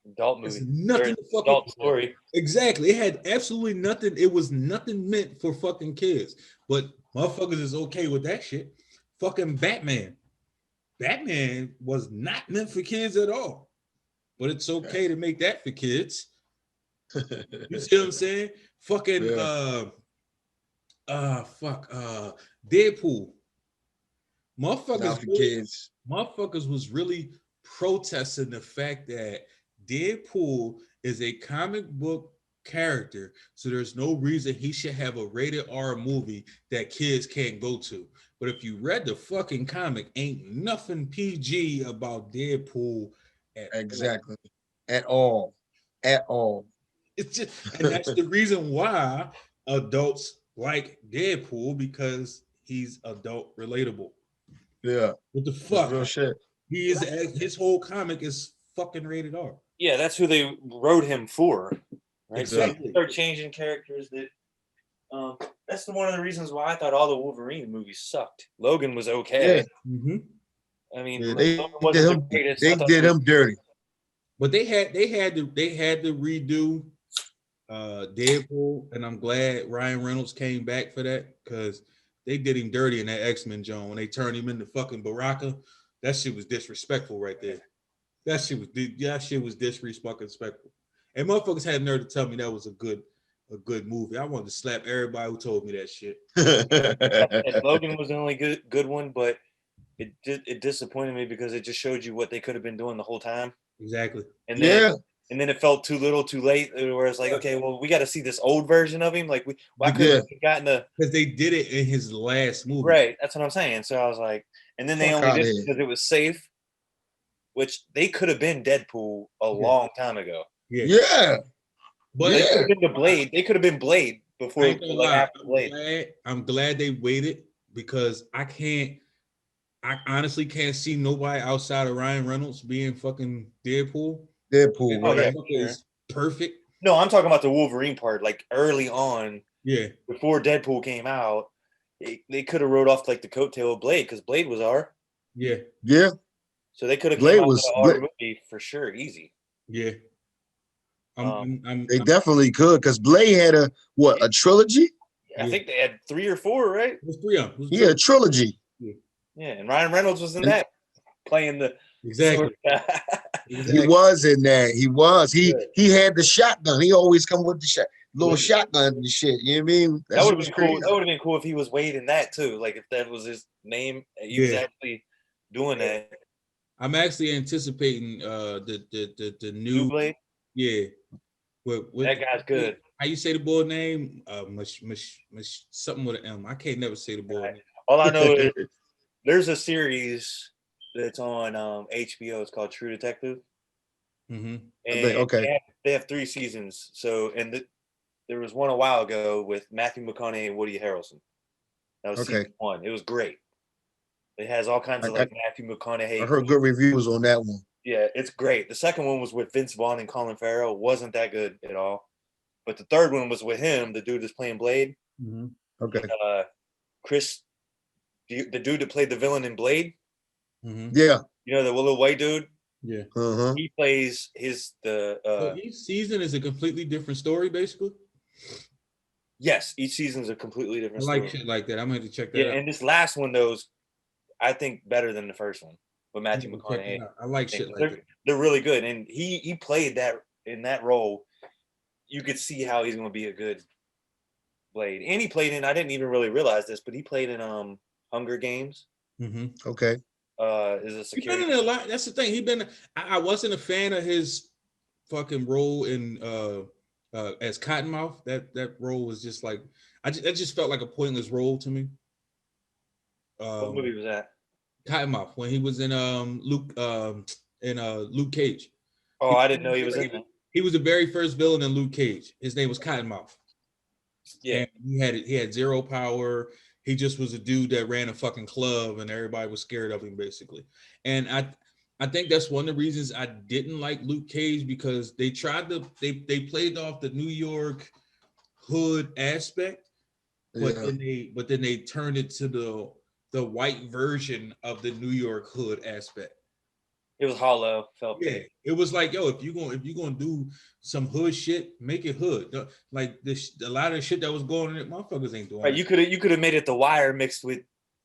Speaker 3: Adult
Speaker 2: It's
Speaker 3: movie.
Speaker 2: nothing to fucking
Speaker 3: Adult story.
Speaker 2: Exactly. It had absolutely nothing. It was nothing meant for fucking kids. But motherfuckers is okay with that shit. Fucking Batman. Batman was not meant for kids at all. But it's okay to make that for kids. You see what I'm saying? Fucking Deadpool. Motherfuckers was really protesting the fact that Deadpool is a comic book character, so there's no reason he should have a rated R movie that kids can't go to. But if you read the fucking comic, ain't nothing PG about Deadpool
Speaker 1: at all.
Speaker 2: It's just, and that's the reason why adults like Deadpool, because he's adult relatable.
Speaker 1: Yeah.
Speaker 2: What the fuck?
Speaker 1: Real shit.
Speaker 2: His whole comic is fucking rated R.
Speaker 3: Yeah, that's who they wrote him for, right?
Speaker 2: Exactly.
Speaker 3: So they start changing characters. That's one of the reasons why I thought all the Wolverine movies sucked. Logan was okay.
Speaker 1: Yeah,
Speaker 2: Mm-hmm.
Speaker 3: I mean,
Speaker 1: yeah,
Speaker 3: Logan wasn't the greatest.
Speaker 1: they
Speaker 3: I thought
Speaker 1: did
Speaker 3: it was-
Speaker 1: him dirty.
Speaker 2: But they had to redo Deadpool, and I'm glad Ryan Reynolds came back for that because they did him dirty in that X-Men John when they turned him into fucking Baraka. That shit was disrespectful right there. That shit was disrespectful. And motherfuckers had nerve to tell me that was a good movie. I wanted to slap everybody who told me that shit.
Speaker 3: And Logan was the only good one, but it disappointed me because it just showed you what they could have been doing the whole time.
Speaker 2: Exactly.
Speaker 3: And then
Speaker 1: Yeah,
Speaker 3: and then it felt too little, too late. Where it's like, okay, well, we got to see this old version of him. Like, why couldn't we have gotten the
Speaker 2: Because they did it in his last movie.
Speaker 3: right? That's what I'm saying. So I was like, and then they
Speaker 1: Fuck
Speaker 3: only
Speaker 1: outta
Speaker 3: did it
Speaker 1: here.
Speaker 3: because it was safe, which they could have been Deadpool a long time ago.
Speaker 2: Yeah.
Speaker 1: yeah,
Speaker 2: But
Speaker 3: They
Speaker 1: Yeah.
Speaker 3: could have been the Blade. They could have been Blade before,
Speaker 2: I ain't gonna
Speaker 3: like
Speaker 2: lie.
Speaker 3: after Blade.
Speaker 2: I'm glad they waited because I honestly can't see nobody outside of Ryan Reynolds being fucking Deadpool.
Speaker 1: Deadpool,
Speaker 3: Oh, yeah.
Speaker 1: right?
Speaker 2: Is perfect.
Speaker 3: No, I'm talking about the Wolverine part. Like early on,
Speaker 2: Yeah.
Speaker 3: before Deadpool came out, they could have wrote off like the coattail of Blade because Blade was R.
Speaker 2: Yeah.
Speaker 1: Yeah,
Speaker 3: So they could have
Speaker 1: Blade
Speaker 3: came out with
Speaker 1: was-
Speaker 3: an R
Speaker 1: Blade-
Speaker 3: movie for sure, easy.
Speaker 2: Yeah.
Speaker 1: they definitely could because Blade had a trilogy?
Speaker 3: I think they had 3 or 4, right?
Speaker 2: It was 3 of them.
Speaker 1: Yeah, a trilogy.
Speaker 3: Yeah, and Ryan Reynolds was in
Speaker 1: And-
Speaker 3: that, playing the
Speaker 2: Exactly.
Speaker 1: He was in that. He was. He had the shotgun. He always come with the little shotgun and shit. You know what I mean?
Speaker 3: That would have
Speaker 1: was
Speaker 3: been cool.
Speaker 1: crazy.
Speaker 3: That would have been cool if he was Wade in that too. Like if that was his name, he was
Speaker 2: Yeah.
Speaker 3: actually doing that.
Speaker 2: I'm actually anticipating the
Speaker 3: New
Speaker 2: new
Speaker 3: Blade.
Speaker 2: yeah. With
Speaker 3: That guy's good.
Speaker 2: How you say the boy name? Something with an M. I can't never say the boy
Speaker 3: Right.
Speaker 2: name.
Speaker 3: All I know is there's a series that's on HBO. It's called True Detective.
Speaker 2: Mm-hmm.
Speaker 3: And
Speaker 1: Okay.
Speaker 3: they have 3 seasons. So there was one a while ago with Matthew McConaughey and Woody Harrelson. That was season 1. It was great. It has all kinds of like Matthew McConaughey.
Speaker 1: I heard good reviews on that one.
Speaker 3: Yeah, it's great. The second one was with Vince Vaughn and Colin Farrell. Wasn't that good at all. But the third one was with him, the dude that's playing Blade.
Speaker 2: Mm-hmm.
Speaker 1: Okay.
Speaker 3: Chris, the dude that played the villain in Blade.
Speaker 2: Mm-hmm.
Speaker 1: Yeah.
Speaker 3: You know, the little white dude?
Speaker 2: Yeah.
Speaker 1: Uh-huh.
Speaker 3: He plays
Speaker 2: So each season is a completely different story, basically.
Speaker 3: yes, each season's a completely
Speaker 2: I
Speaker 3: different
Speaker 2: like
Speaker 3: story.
Speaker 2: shit like that. I'm going to check that
Speaker 3: Yeah,
Speaker 2: out.
Speaker 3: and this last one, though, is, I think, better than the first one with Matthew
Speaker 2: I'm gonna check
Speaker 3: McConaughey.
Speaker 2: that out. I like shit like that.
Speaker 3: They're really good. And he played that in that role. You could see how he's going to be a good Blade. And he played in, I didn't even really realize this, but he played in Hunger Games.
Speaker 2: Mm-hmm.
Speaker 1: Okay.
Speaker 3: Is a
Speaker 2: He's
Speaker 3: security.
Speaker 2: been in a lot. That's the thing. I wasn't a fan of his fucking role in as Cottonmouth. That role was just like that just felt like a pointless role to me.
Speaker 3: What movie was that?
Speaker 2: Cottonmouth when he was in Luke Cage.
Speaker 3: Oh, I didn't know he was in that.
Speaker 2: He was the very first villain in Luke Cage. His name was Cottonmouth.
Speaker 3: Yeah.
Speaker 2: And he had zero power. He just was a dude that ran a fucking club and everybody was scared of him basically. And I think that's one of the reasons I didn't like Luke Cage because they they played off the New York hood aspect, but then they turned it to the white version of the New York hood aspect.
Speaker 3: It was hollow. Felt
Speaker 2: Yeah,
Speaker 3: big.
Speaker 2: it was like, yo, if you're gonna do some hood shit, make it hood. Like a lot of the shit that was going on, motherfuckers ain't doing.
Speaker 3: Right,
Speaker 2: it.
Speaker 3: you could have made it The Wire mixed with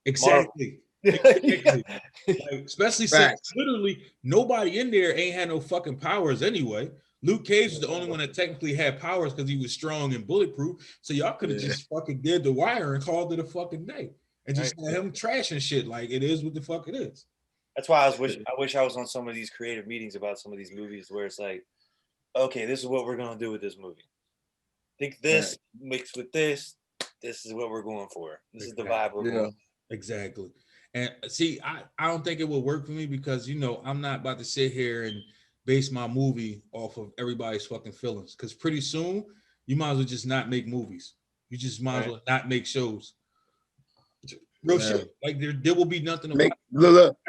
Speaker 2: Exactly. Exactly. Like, especially since literally nobody in there ain't had no fucking powers anyway. Luke Cage was the only one that technically had powers because he was strong and bulletproof. So y'all could have just fucking did The Wire and called it a fucking day and just had him trashing shit. Like it is what the fuck it is.
Speaker 3: That's why I wish I was on some of these creative meetings about some of these movies where it's like, okay, this is what we're gonna do with this movie. Think this mixed with this. This is what we're going for. This is the vibe we're going.
Speaker 2: Exactly. And see, I don't think it would work for me because I'm not about to sit here and base my movie off of everybody's fucking feelings. Because pretty soon you might as well just not make movies. You just might as well not make shows. Real shit. Like there will be nothing to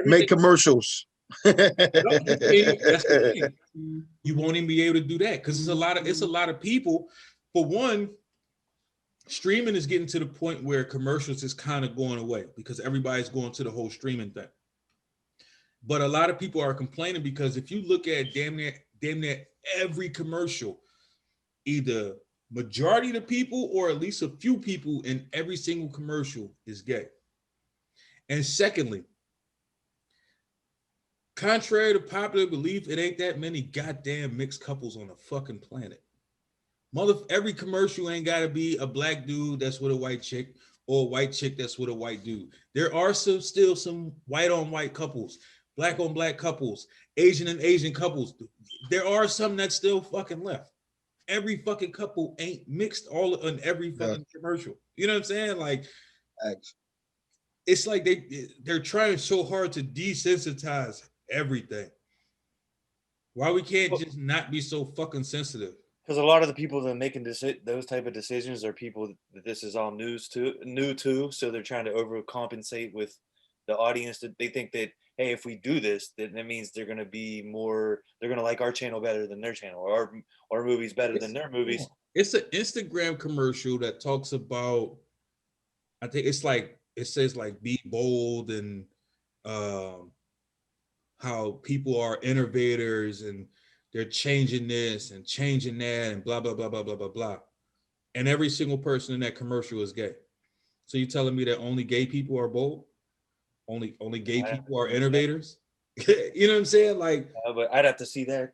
Speaker 1: make commercials.
Speaker 2: That's the thing. You won't even be able to do that because it's a lot of people. For one, streaming is getting to the point where commercials is kind of going away because everybody's going to the whole streaming thing. But a lot of people are complaining because if you look at damn near every commercial, either majority of the people or at least a few people in every single commercial is gay. And secondly, contrary to popular belief, it ain't that many goddamn mixed couples on the fucking planet. Every commercial ain't gotta be a black dude that's with a white chick or a white chick that's with a white dude. There are still some white on white couples, black on black couples, Asian and Asian couples. There are some that still fucking left. Every fucking couple ain't mixed all in every fucking commercial. You know what I'm saying? Like, it's like they're trying so hard to desensitize everything. Why we can't just not be so fucking sensitive?
Speaker 3: Because a lot of the people that are making those type of decisions are people that this is all new to, so they're trying to overcompensate with the audience. That they think that, hey, if we do this, then that means they're gonna be more, they're gonna like our channel better than their channel, or our movies better than their movies.
Speaker 2: It's an Instagram commercial that talks about, I think it's like, it says like be bold and how people are innovators and they're changing this and changing that and blah blah blah blah blah blah blah. And every single person in that commercial is gay. So you're telling me that only gay people are bold? Only gay people are innovators? You know what I'm saying? Like,
Speaker 3: but I'd have to see that.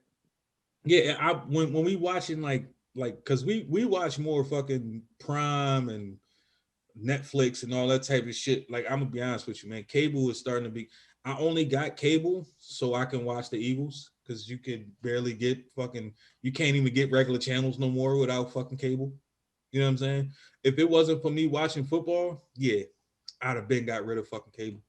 Speaker 2: Yeah, when we watching like because we watch more fucking Prime and Netflix and all that type of shit. Like, I'm gonna be honest with you, man. Cable is starting to be. I only got cable so I can watch the Eagles because you can barely get fucking. You can't even get regular channels no more without fucking cable. You know what I'm saying? If it wasn't for me watching football, yeah, I'd have been got rid of fucking cable.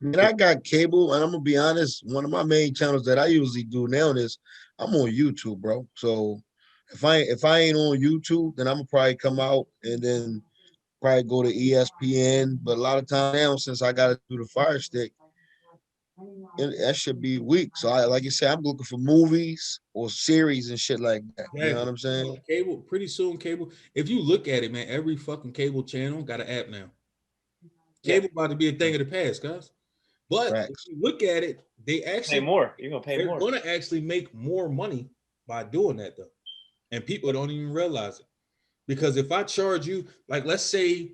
Speaker 1: And I got cable, and I'm gonna be honest. One of my main channels that I usually do now is I'm on YouTube, bro. So if I ain't on YouTube, then I'm gonna probably come out and then probably go to ESPN. But a lot of time now, since I got to do the Fire Stick, that should be weak. So like you said, I'm looking for movies or series and shit like that.
Speaker 2: Yeah,
Speaker 1: You know what I'm saying?
Speaker 2: Cable, pretty soon, cable. If you look at it, man, every fucking cable channel got an app now. Cable about to be a thing of the past, guys. But if you look at it, they actually
Speaker 3: pay more. You're gonna pay more.
Speaker 2: They're gonna actually make more money by doing that though, and people don't even realize it. Because if I charge you, like, let's say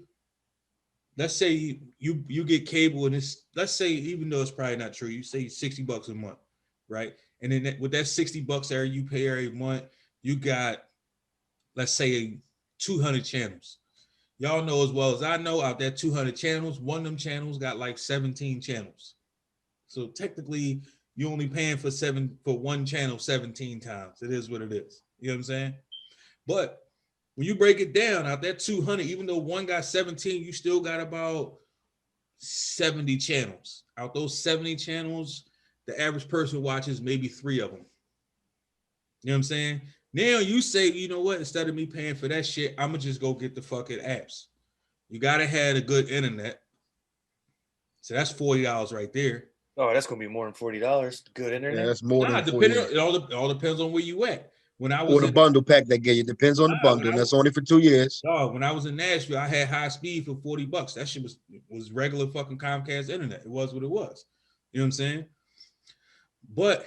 Speaker 2: you get cable and it's, let's say, even though it's probably not true, you say $60 a month, right? And then with that $60 there you pay every month, you got, let's say, 200 channels. Y'all know as well as I know, out there 200 channels, one of them channels got like 17 channels. So technically, you're only paying for one channel 17 times. It is what it is. You know what I'm saying? But when you break it down, out there 200, even though one got 17, you still got about 70 channels. Out those 70 channels, the average person watches maybe 3 of them. You know what I'm saying? Now you say, you know what? Instead of me paying for that shit, I'm gonna just go get the fucking apps. You gotta have a good internet. So that's $40 right there.
Speaker 3: Oh, that's gonna be more than $40. Good internet.
Speaker 1: Yeah, that's more than $40.
Speaker 2: It all depends on where you at. When I was
Speaker 1: or the bundle pack they get you, depends on the bundle. That's only for 2 years.
Speaker 2: When I was in Nashville, I had high speed for $40. That shit was regular fucking Comcast internet. It was what it was. You know what I'm saying? But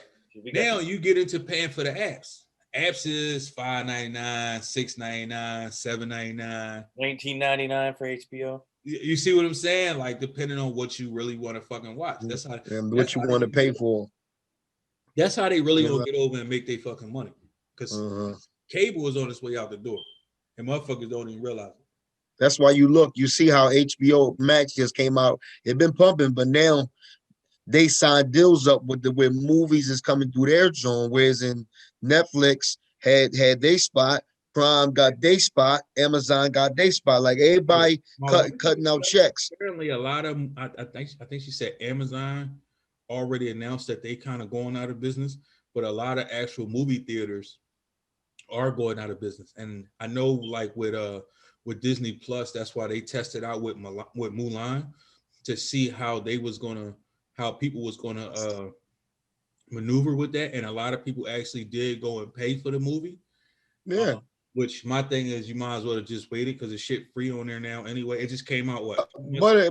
Speaker 2: now you get into paying for the apps. Apps is $5.99, $6.99, $7.99,
Speaker 3: $19.99 for HBO.
Speaker 2: You see what I'm saying? Like, depending on what you really want to fucking watch. That's how.
Speaker 1: And what you want to pay for.
Speaker 2: That's how they really gonna get over and make their fucking money. Because cable is on its way out the door, and motherfuckers don't even realize it.
Speaker 1: That's why you see how HBO Max just came out. It's been pumping, but now they signed deals up with where movies is coming through their zone, whereas in Netflix had their spot, Prime got their spot, Amazon got their spot. Like, everybody cutting out checks.
Speaker 2: Apparently, a lot of them. I think she said Amazon already announced that they kind of going out of business, but a lot of actual movie theaters are going out of business. And I know, like, with Disney Plus, that's why they tested out with Mulan to see how people was gonna maneuver with that, and a lot of people actually did go and pay for the movie.
Speaker 1: Yeah.
Speaker 2: Which my thing is, you might as well have just waited because the shit free on there now anyway. It just came out what?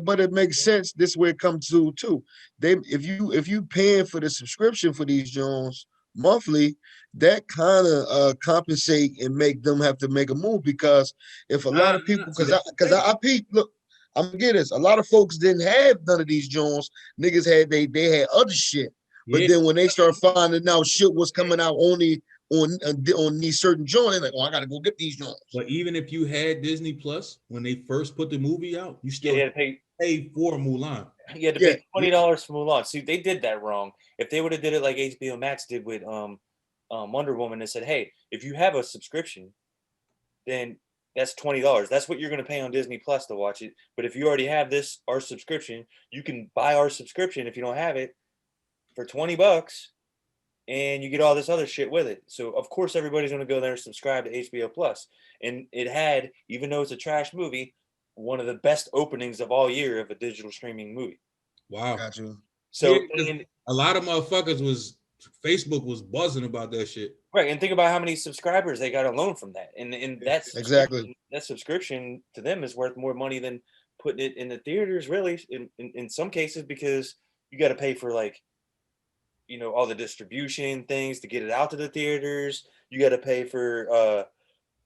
Speaker 1: But it makes sense. This way it comes to too. They if you paying for the subscription for these Jones monthly, that kind of compensate and make them have to make a move, because if a lot of people, I peep, look, I'm gonna get this. A lot of folks didn't have none of these Jones. Niggas had they had other shit. But then when they start finding out shit was coming out only on these certain joints, they're like, oh, I gotta go get these joints.
Speaker 2: But even if you had Disney Plus when they first put the movie out, you still
Speaker 3: had to
Speaker 2: pay for Mulan.
Speaker 3: You had to pay $20 for Mulan. See, they did that wrong. If they would have did it like HBO Max did with Wonder Woman, and said, hey, if you have a subscription, then that's $20. That's what you're going to pay on Disney Plus to watch it. But if you already have our subscription, you can buy our subscription if you don't have it for $20, and you get all this other shit with it. So of course everybody's going to go there and subscribe to HBO Plus. And it had, even though it's a trash movie, one of the best openings of all year of a digital streaming movie.
Speaker 2: Wow.
Speaker 1: Got you.
Speaker 3: So
Speaker 2: a lot of motherfuckers Facebook was buzzing about that shit.
Speaker 3: Right, and think about how many subscribers they got alone from that, and that's
Speaker 1: exactly
Speaker 3: that subscription to them is worth more money than putting it in the theaters. Really, in some cases, because you got to pay for, like, you know, all the distribution things to get it out to the theaters. You got to pay for,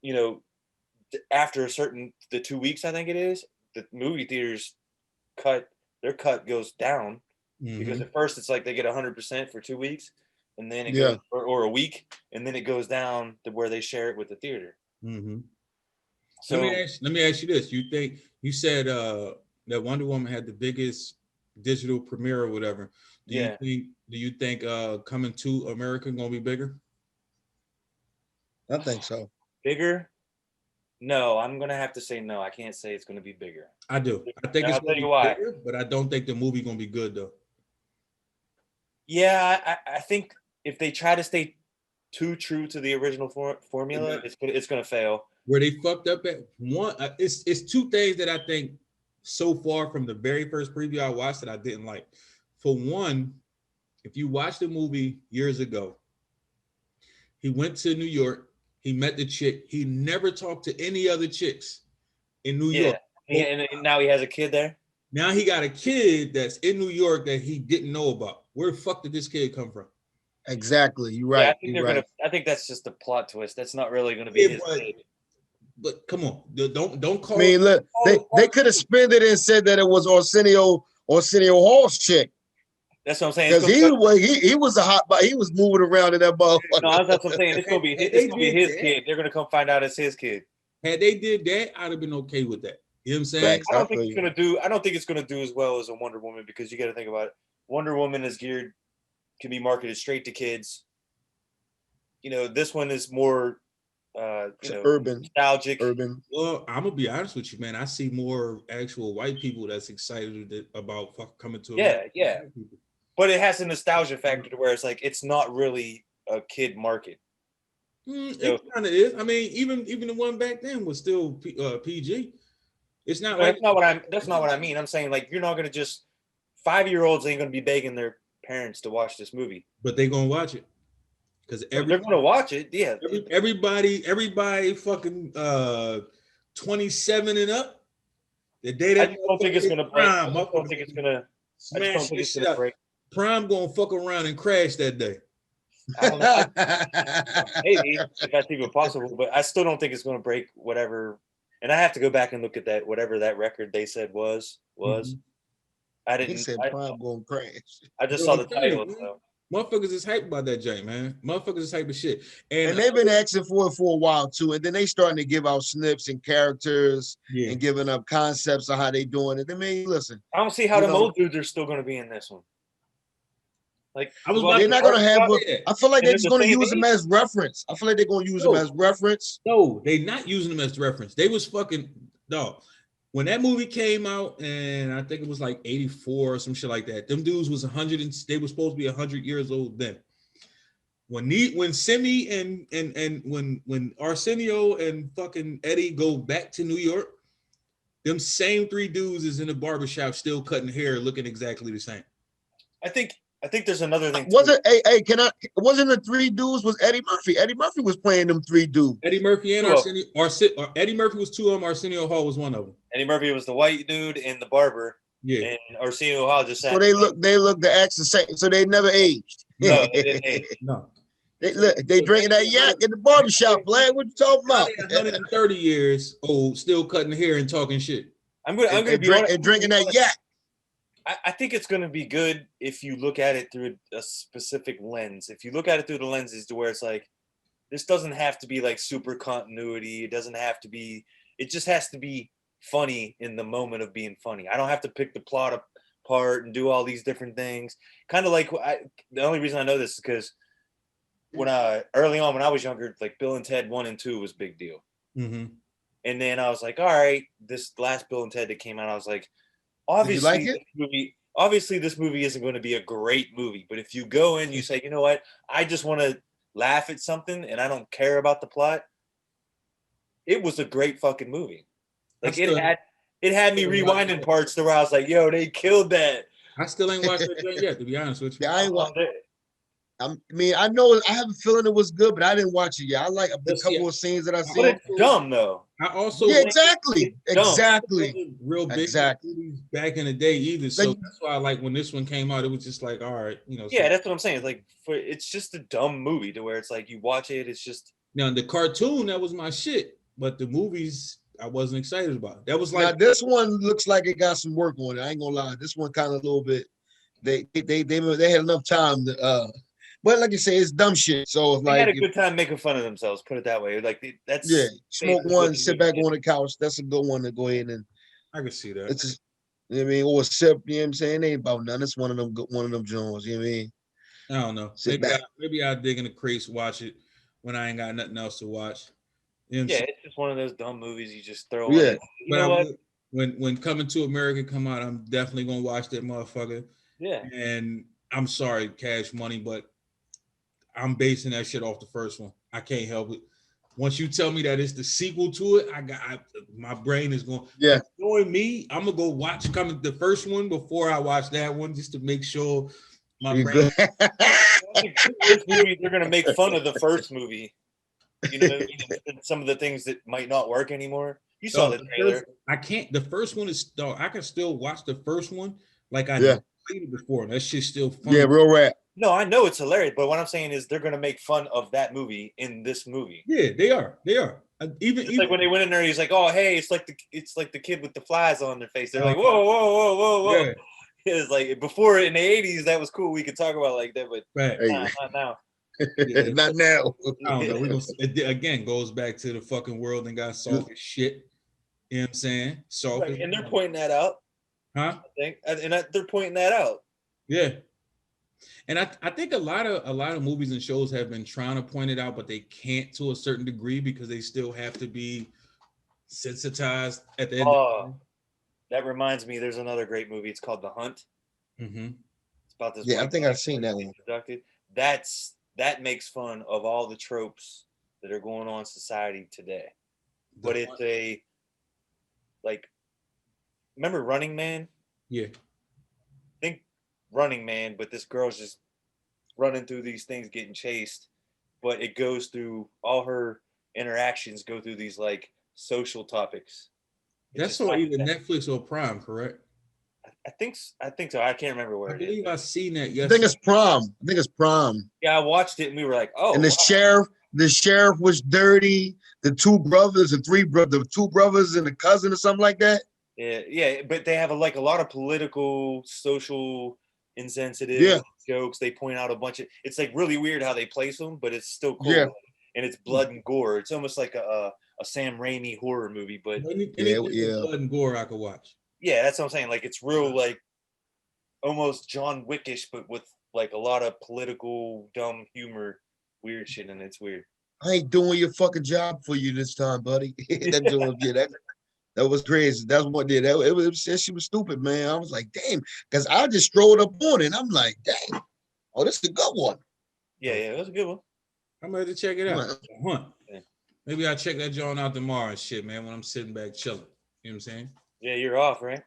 Speaker 3: you know, after the 2 weeks, I think it is, the movie theaters their cut goes down, because at first it's like they get 100% for 2 weeks. And then it goes, or a week, and then it goes down to where they share it with the theater. So
Speaker 2: let me ask you this: you said that Wonder Woman had the biggest digital premiere or whatever? Do you think Coming to America gonna be bigger?
Speaker 1: I think so.
Speaker 3: Bigger? No, I'm gonna have to say no. I can't say it's gonna be bigger.
Speaker 2: I do. I think it's gonna be bigger, but I don't think the movie gonna be good though.
Speaker 3: Yeah, I think if they try to stay too true to the original formula, it's gonna fail.
Speaker 2: Where they fucked up at one, it's two things that I think so far from the very first preview I watched that I didn't like. For one, if you watch the movie years ago, he went to New York, he met the chick, he never talked to any other chicks in New York.
Speaker 3: And now he has a kid there.
Speaker 2: Now he got a kid that's in New York that he didn't know about. Where the fuck did this kid come from?
Speaker 1: Exactly, you're right.
Speaker 3: Yeah, I think that's just a plot twist. That's not really going to be his kid.
Speaker 2: But come on, don't call.
Speaker 1: I mean, look, they could have spent it and said that it was Arsenio Hall's chick.
Speaker 3: That's what I'm saying.
Speaker 1: Because he was a hot, he was moving around in that motherfucker.
Speaker 3: No, that's what I'm saying. It's gonna be his kid. They're gonna come find out it's his kid.
Speaker 2: Had they did that, I'd have been okay with that. You know what I'm saying?
Speaker 3: I don't think it's gonna do as well as a Wonder Woman, because you got to think about it. Wonder Woman is can be marketed straight to kids. You know, this one is more
Speaker 1: urban,
Speaker 3: nostalgic.
Speaker 2: Well, I'm gonna be honest with you, man. I see more actual white people that's excited about coming to America.
Speaker 3: Yeah. But it has a nostalgia factor to where it's like it's not really a kid market.
Speaker 2: It kind of is. I mean, even the one back then was still PG. It's not like
Speaker 3: that's not what I mean. I'm saying, like, you're not gonna just 5-year-olds ain't gonna be begging their parents to watch this movie.
Speaker 2: But they're gonna watch it. Because
Speaker 3: they're gonna watch it, yeah.
Speaker 2: Everybody fucking 27 and up. The day that
Speaker 3: I don't think it's gonna break. I don't think it's gonna
Speaker 2: smash this shit up. Prime gonna fuck around and crash that day.
Speaker 3: I don't know. Maybe if that's even possible, but I still don't think it's gonna break whatever. And I have to go back and look at that, whatever that record they said was. I didn't.
Speaker 1: He said Prime gonna crash.
Speaker 3: I just saw the title. So.
Speaker 2: Motherfuckers is hyped about that joint, man. Motherfuckers is hype as shit.
Speaker 1: And they've been asking for it for a while too. And then they starting to give out snips and characters and giving up concepts of how they doing it. I mean, listen.
Speaker 3: I don't see how the old dudes are still going to be in this one. Like,
Speaker 1: they're not going to have. I feel like they're just going to use them as reference. I feel like they're going to use them as reference.
Speaker 2: No, they're not using them as reference. They was fucking dog. When that movie came out, and I think it was like 84 or some shit like that, them dudes was 100 and they were supposed to be 100 years old then. When Simi and when Arsenio and fucking Eddie go back to New York, them same three dudes is in the barbershop still cutting hair, looking exactly the same.
Speaker 3: I think I think there's another thing.
Speaker 1: Wasn't wasn't the three dudes was Eddie Murphy? Eddie Murphy was playing them three dudes.
Speaker 2: Eddie Murphy and Eddie Murphy was two of them. Arsenio Hall was one of them.
Speaker 3: Eddie Murphy was the white dude and the barber.
Speaker 2: Yeah.
Speaker 3: And Arsenio Hall just sat.
Speaker 1: So they look the acts the same. So they never aged.
Speaker 3: No, they didn't age.
Speaker 2: No.
Speaker 1: They drinking that yak in the barbershop, Vlad. What you talking about?
Speaker 2: 130 years old, still cutting hair and talking shit.
Speaker 3: I'm gonna be honest,
Speaker 1: and drinking that yak.
Speaker 3: I think it's gonna be good if you look at it through a specific lens. If you look at it through the lenses to where it's like, this doesn't have to be like super continuity. It doesn't have to be. It just has to be funny in the moment of being funny. I don't have to pick the plot apart and do all these different things. Kind of like the only reason I know this is because when early on when I was younger, like Bill and Ted 1 and 2 was a big deal.
Speaker 2: Mm-hmm.
Speaker 3: And then I was like, all right, this last Bill and Ted that came out, I was like, obviously, this movie isn't going to be a great movie. But if you go in, you say, you know what, I just want to laugh at something and I don't care about the plot. It was a great fucking movie. Like it had me rewinding parts to where I was like, yo, they killed that.
Speaker 2: I still ain't watched it yet, to be honest with you.
Speaker 1: Yeah, I ain't watched it. I mean, I know I have a feeling it was good, but I didn't watch it yet. I like a couple of scenes that I seen.
Speaker 3: But it's dumb though.
Speaker 2: I also
Speaker 1: exactly.
Speaker 2: Real big movies back in the day either. So that's why I like when this one came out, it was just like, all right, you know.
Speaker 3: Yeah, that's what I'm saying. It's like it's just a dumb movie to where it's like you watch it, it's just
Speaker 2: now the cartoon that was my shit, but the movies I wasn't excited about. That was like
Speaker 1: now, this one looks like it got some work on it. I ain't gonna lie. This one kind of a little bit. They had enough time to but like you say, it's dumb shit. So it's
Speaker 3: they
Speaker 1: like
Speaker 3: had a good time making fun of themselves. Put it that way. Like that's
Speaker 1: smoke one, sit back on the couch. That's a good one to go in and.
Speaker 2: I can see that.
Speaker 1: It's just, you know what I mean, or sip. You know what I'm saying? It ain't about nothing. It's one of them Jones. You know what I mean?
Speaker 2: I don't know. Maybe I'll dig in the crates, watch it when I ain't got nothing else to watch. You know
Speaker 3: it's just one of those dumb movies you just throw
Speaker 1: on.
Speaker 3: You know what?
Speaker 2: When Coming to America come out, I'm definitely gonna watch that motherfucker.
Speaker 3: Yeah.
Speaker 2: And I'm sorry, Cash Money, but I'm basing that shit off the first one. I can't help it. Once you tell me that it's the sequel to it, my brain is going.
Speaker 1: Yeah.
Speaker 2: Knowing me, I'm gonna go watch the first one before I watch that one, just to make sure my brain.
Speaker 3: This movie, they're gonna make fun of the first movie. You know what I mean? Some of the things that might not work anymore. You saw the trailer.
Speaker 2: I can't. The first one is. I can still watch the first one like I played it before. That shit's still fun.
Speaker 1: Yeah, real rap.
Speaker 3: No, I know it's hilarious, but what I'm saying is they're gonna make fun of that movie in this movie.
Speaker 2: Yeah, they are. Even
Speaker 3: like when they went in there, he's like, "Oh, hey, it's like the kid with the flies on their face." They're like, "Whoa, whoa, whoa, whoa, whoa!" Yeah. It's like before in the '80s that was cool. We could talk about like that, but not now.
Speaker 2: Yeah,
Speaker 1: not now.
Speaker 2: I don't know. It again goes back to the fucking world and got soft as shit. You know what I'm saying? Soft.
Speaker 3: Right, and they're pointing that out.
Speaker 2: Huh?
Speaker 3: I think, and they're pointing that out.
Speaker 2: Yeah. And I think a lot of movies and shows have been trying to point it out, but they can't to a certain degree because they still have to be sensitized at the end.
Speaker 3: Oh, that reminds me. There's another great movie. It's called The Hunt.
Speaker 2: Mm-hmm.
Speaker 3: It's about this.
Speaker 1: Yeah, I think I've seen that one.
Speaker 3: That makes fun of all the tropes that are going on in society today. But it's remember Running Man?
Speaker 2: Yeah.
Speaker 3: Running Man, but this girl's just running through these things getting chased, but it goes through all her interactions go through these like social topics.
Speaker 2: That's on either Netflix or Prime, correct?
Speaker 3: I think so. I can't remember where
Speaker 2: I believe I seen that yesterday.
Speaker 1: I think it's Prom.
Speaker 3: Yeah, I watched it and we were like, oh.
Speaker 1: And the sheriff was dirty. The two brothers and the two brothers and the cousin or something like that.
Speaker 3: Yeah, but they have a lot of political, social, insensitive jokes. They point out a bunch of. It's like really weird how they place them, but it's still cool. Yeah. And it's blood and gore. It's almost like a Sam Raimi horror movie, but
Speaker 2: blood and gore I could watch.
Speaker 3: Yeah, that's what I'm saying. Like it's real, like almost John Wickish, but with like a lot of political dumb humor, weird shit, and it's weird.
Speaker 1: I ain't doing your fucking job for you this time, buddy. That was crazy. That's what did that. It was she was stupid, man. I was like, damn, because I just strolled up on it. And I'm like, dang, oh, this is a good one.
Speaker 3: Yeah, it was a good one.
Speaker 2: I'm ready to check it out. Yeah. Maybe I'll check that joint out tomorrow and shit, man, when I'm sitting back chilling. You know what I'm saying?
Speaker 3: Yeah, you're off, right?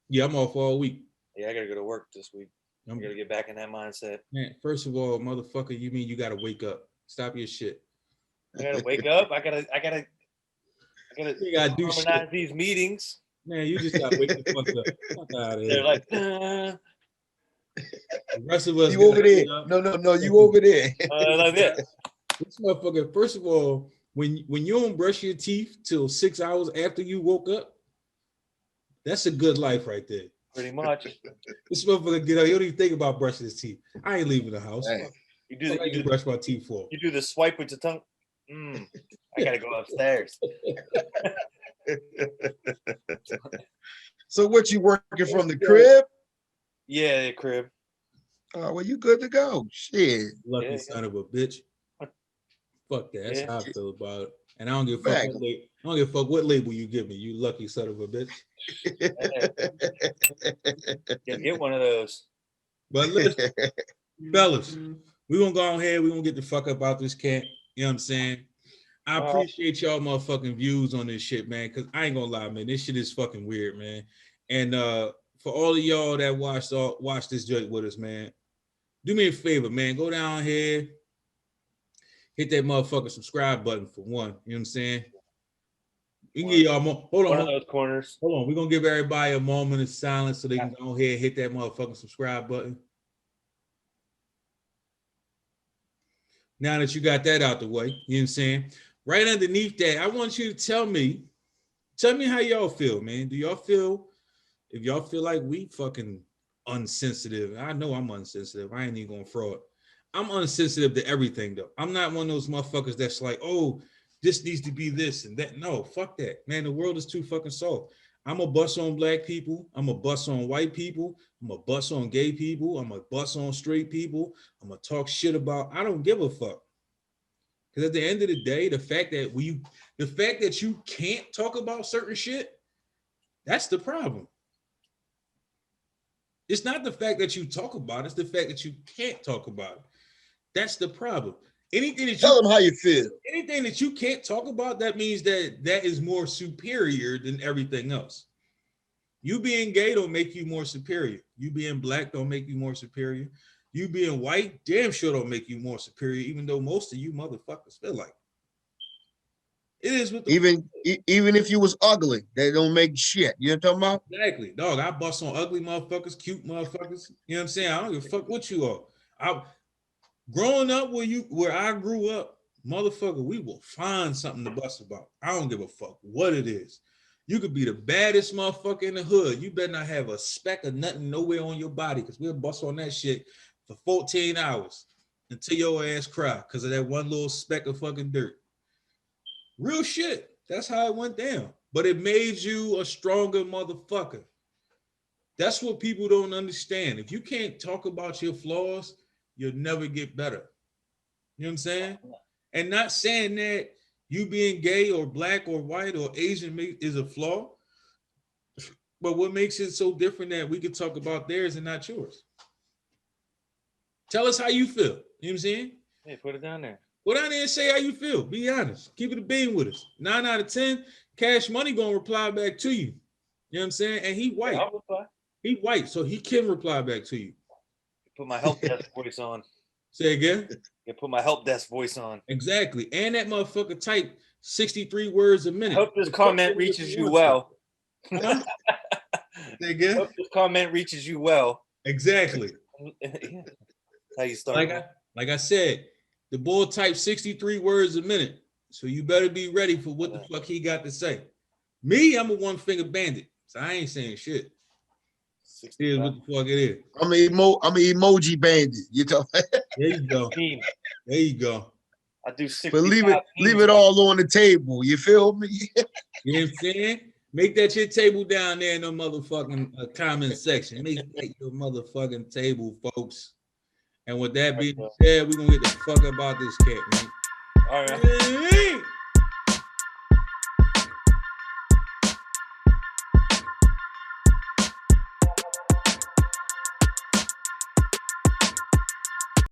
Speaker 2: Yeah, I'm off all week.
Speaker 3: Yeah, I gotta go to work this week. You gotta get back in that mindset.
Speaker 2: Man, first of all, motherfucker, you mean you gotta wake up. Stop your shit.
Speaker 3: I gotta wake up. I gotta
Speaker 2: You gotta do
Speaker 3: harmonize
Speaker 2: shit.
Speaker 3: these meetings.
Speaker 2: Man, you just gotta wake the fuck up. Fuck out of here.
Speaker 3: They're like,
Speaker 2: The rest of us
Speaker 1: You over
Speaker 2: gotta
Speaker 1: there.
Speaker 2: get up.
Speaker 1: No, you over there.
Speaker 3: like that.
Speaker 2: This motherfucker, first of all, when you don't brush your teeth till 6 hours after you woke up, that's a good life right there.
Speaker 3: Pretty much.
Speaker 2: This motherfucker get up, he don't even think about brushing his teeth. I ain't leaving the house.
Speaker 1: Hey.
Speaker 3: You do
Speaker 2: You brush my teeth for.
Speaker 3: You do the swipe with your tongue. I gotta go upstairs.
Speaker 1: So what, you working from the crib?
Speaker 3: Yeah, crib.
Speaker 1: Oh, well, you good to go. Shit.
Speaker 2: Lucky son of a bitch. Fuck that. That's how I feel about it. And I don't give a fuck what label, I don't give a fuck what label you give me, you lucky son of a bitch.
Speaker 3: Get one of those.
Speaker 2: But listen, fellas, we're gonna go ahead, we're gonna get the fuck up out this cat. You know what I'm saying? I appreciate y'all motherfucking views on this shit, man, because I ain't gonna lie, man. This shit is fucking weird, man. And for all of y'all that watch this joint with us, man, do me a favor, man. Go down here, hit that motherfucking subscribe button for one. You know what I'm saying? We can give y'all more. Hold on.
Speaker 3: One of those corners.
Speaker 2: Hold on. We're gonna give everybody a moment of silence so they can go ahead and hit that motherfucking subscribe button. Now that you got that out the way, you know what I'm saying? Right underneath that, I want you to tell me how y'all feel, man. Do y'all feel, if y'all feel like we fucking unsensitive? I know I'm unsensitive. I ain't even gonna fraud. I'm unsensitive to everything though. I'm not one of those motherfuckers that's like, oh, this needs to be this and that. No, fuck that. Man, the world is too fucking soft. I'm a bust on black people. I'm a bust on white people. I'm a bust on gay people. I'm a bust on straight people. I'm gonna talk shit about, I don't give a fuck. Because at the end of the day, the fact that you can't talk about certain shit, that's the problem. It's not the fact that you talk about it, it's the fact that you can't talk about it. That's the problem. Anything that
Speaker 1: Tell them how you feel.
Speaker 2: Anything that you can't talk about, that means that is more superior than everything else. You being gay don't make you more superior. You being black don't make you more superior. You being white, damn sure don't make you more superior, even though most of you motherfuckers feel like it is with the
Speaker 1: even if you was ugly, they don't make shit. You know what I'm talking about?
Speaker 2: Exactly, dog. I bust on ugly motherfuckers, cute motherfuckers. You know what I'm saying? I don't give a fuck what you are. Growing up where I grew up, motherfucker, we will find something to bust about. I don't give a fuck what it is. You could be the baddest motherfucker in the hood. You better not have a speck of nothing nowhere on your body, because we'll bust on that shit for 14 hours until your ass cry because of that one little speck of fucking dirt. Real shit. That's how it went down. But it made you a stronger motherfucker. That's what people don't understand. If you can't talk about your flaws, you'll never get better. You know what I'm saying? And not saying that you being gay or black or white or Asian is a flaw, but what makes it so different that we can talk about theirs and not yours? Tell us how you feel. You know what I'm saying?
Speaker 3: Hey, put it down there.
Speaker 2: Go down there and say how you feel. Be honest. Keep it a bean with us. 9 out of 10, Cash Money gonna reply back to you. You know what I'm saying? And he white.
Speaker 3: Yeah, I'll reply.
Speaker 2: He white, so he can reply back to you.
Speaker 3: Put my help desk voice on.
Speaker 2: Say again?
Speaker 3: Yeah, put my help desk voice on.
Speaker 2: Exactly. And that motherfucker type 63 words a minute.
Speaker 3: Hope this comment reaches you well.
Speaker 2: Huh? Say again?
Speaker 3: Hope this comment reaches you well.
Speaker 2: Exactly.
Speaker 3: Yeah. How you start?
Speaker 2: Like I said, the boy types 63 words a minute. So you better be ready for what the fuck he got to say. Me, I'm a one-finger bandit. So I ain't saying shit. Here's what the fuck it is.
Speaker 1: I'm an emoji bandit. You talk.
Speaker 2: There you go. There you go.
Speaker 3: I do 60.
Speaker 1: But leave it all on the table. You feel me?
Speaker 2: You know what I'm saying? Make that your table down there in the motherfucking comment section. Make that your motherfucking table, folks. And with that being said, we're gonna get the fuck about this cat, man.
Speaker 3: All right.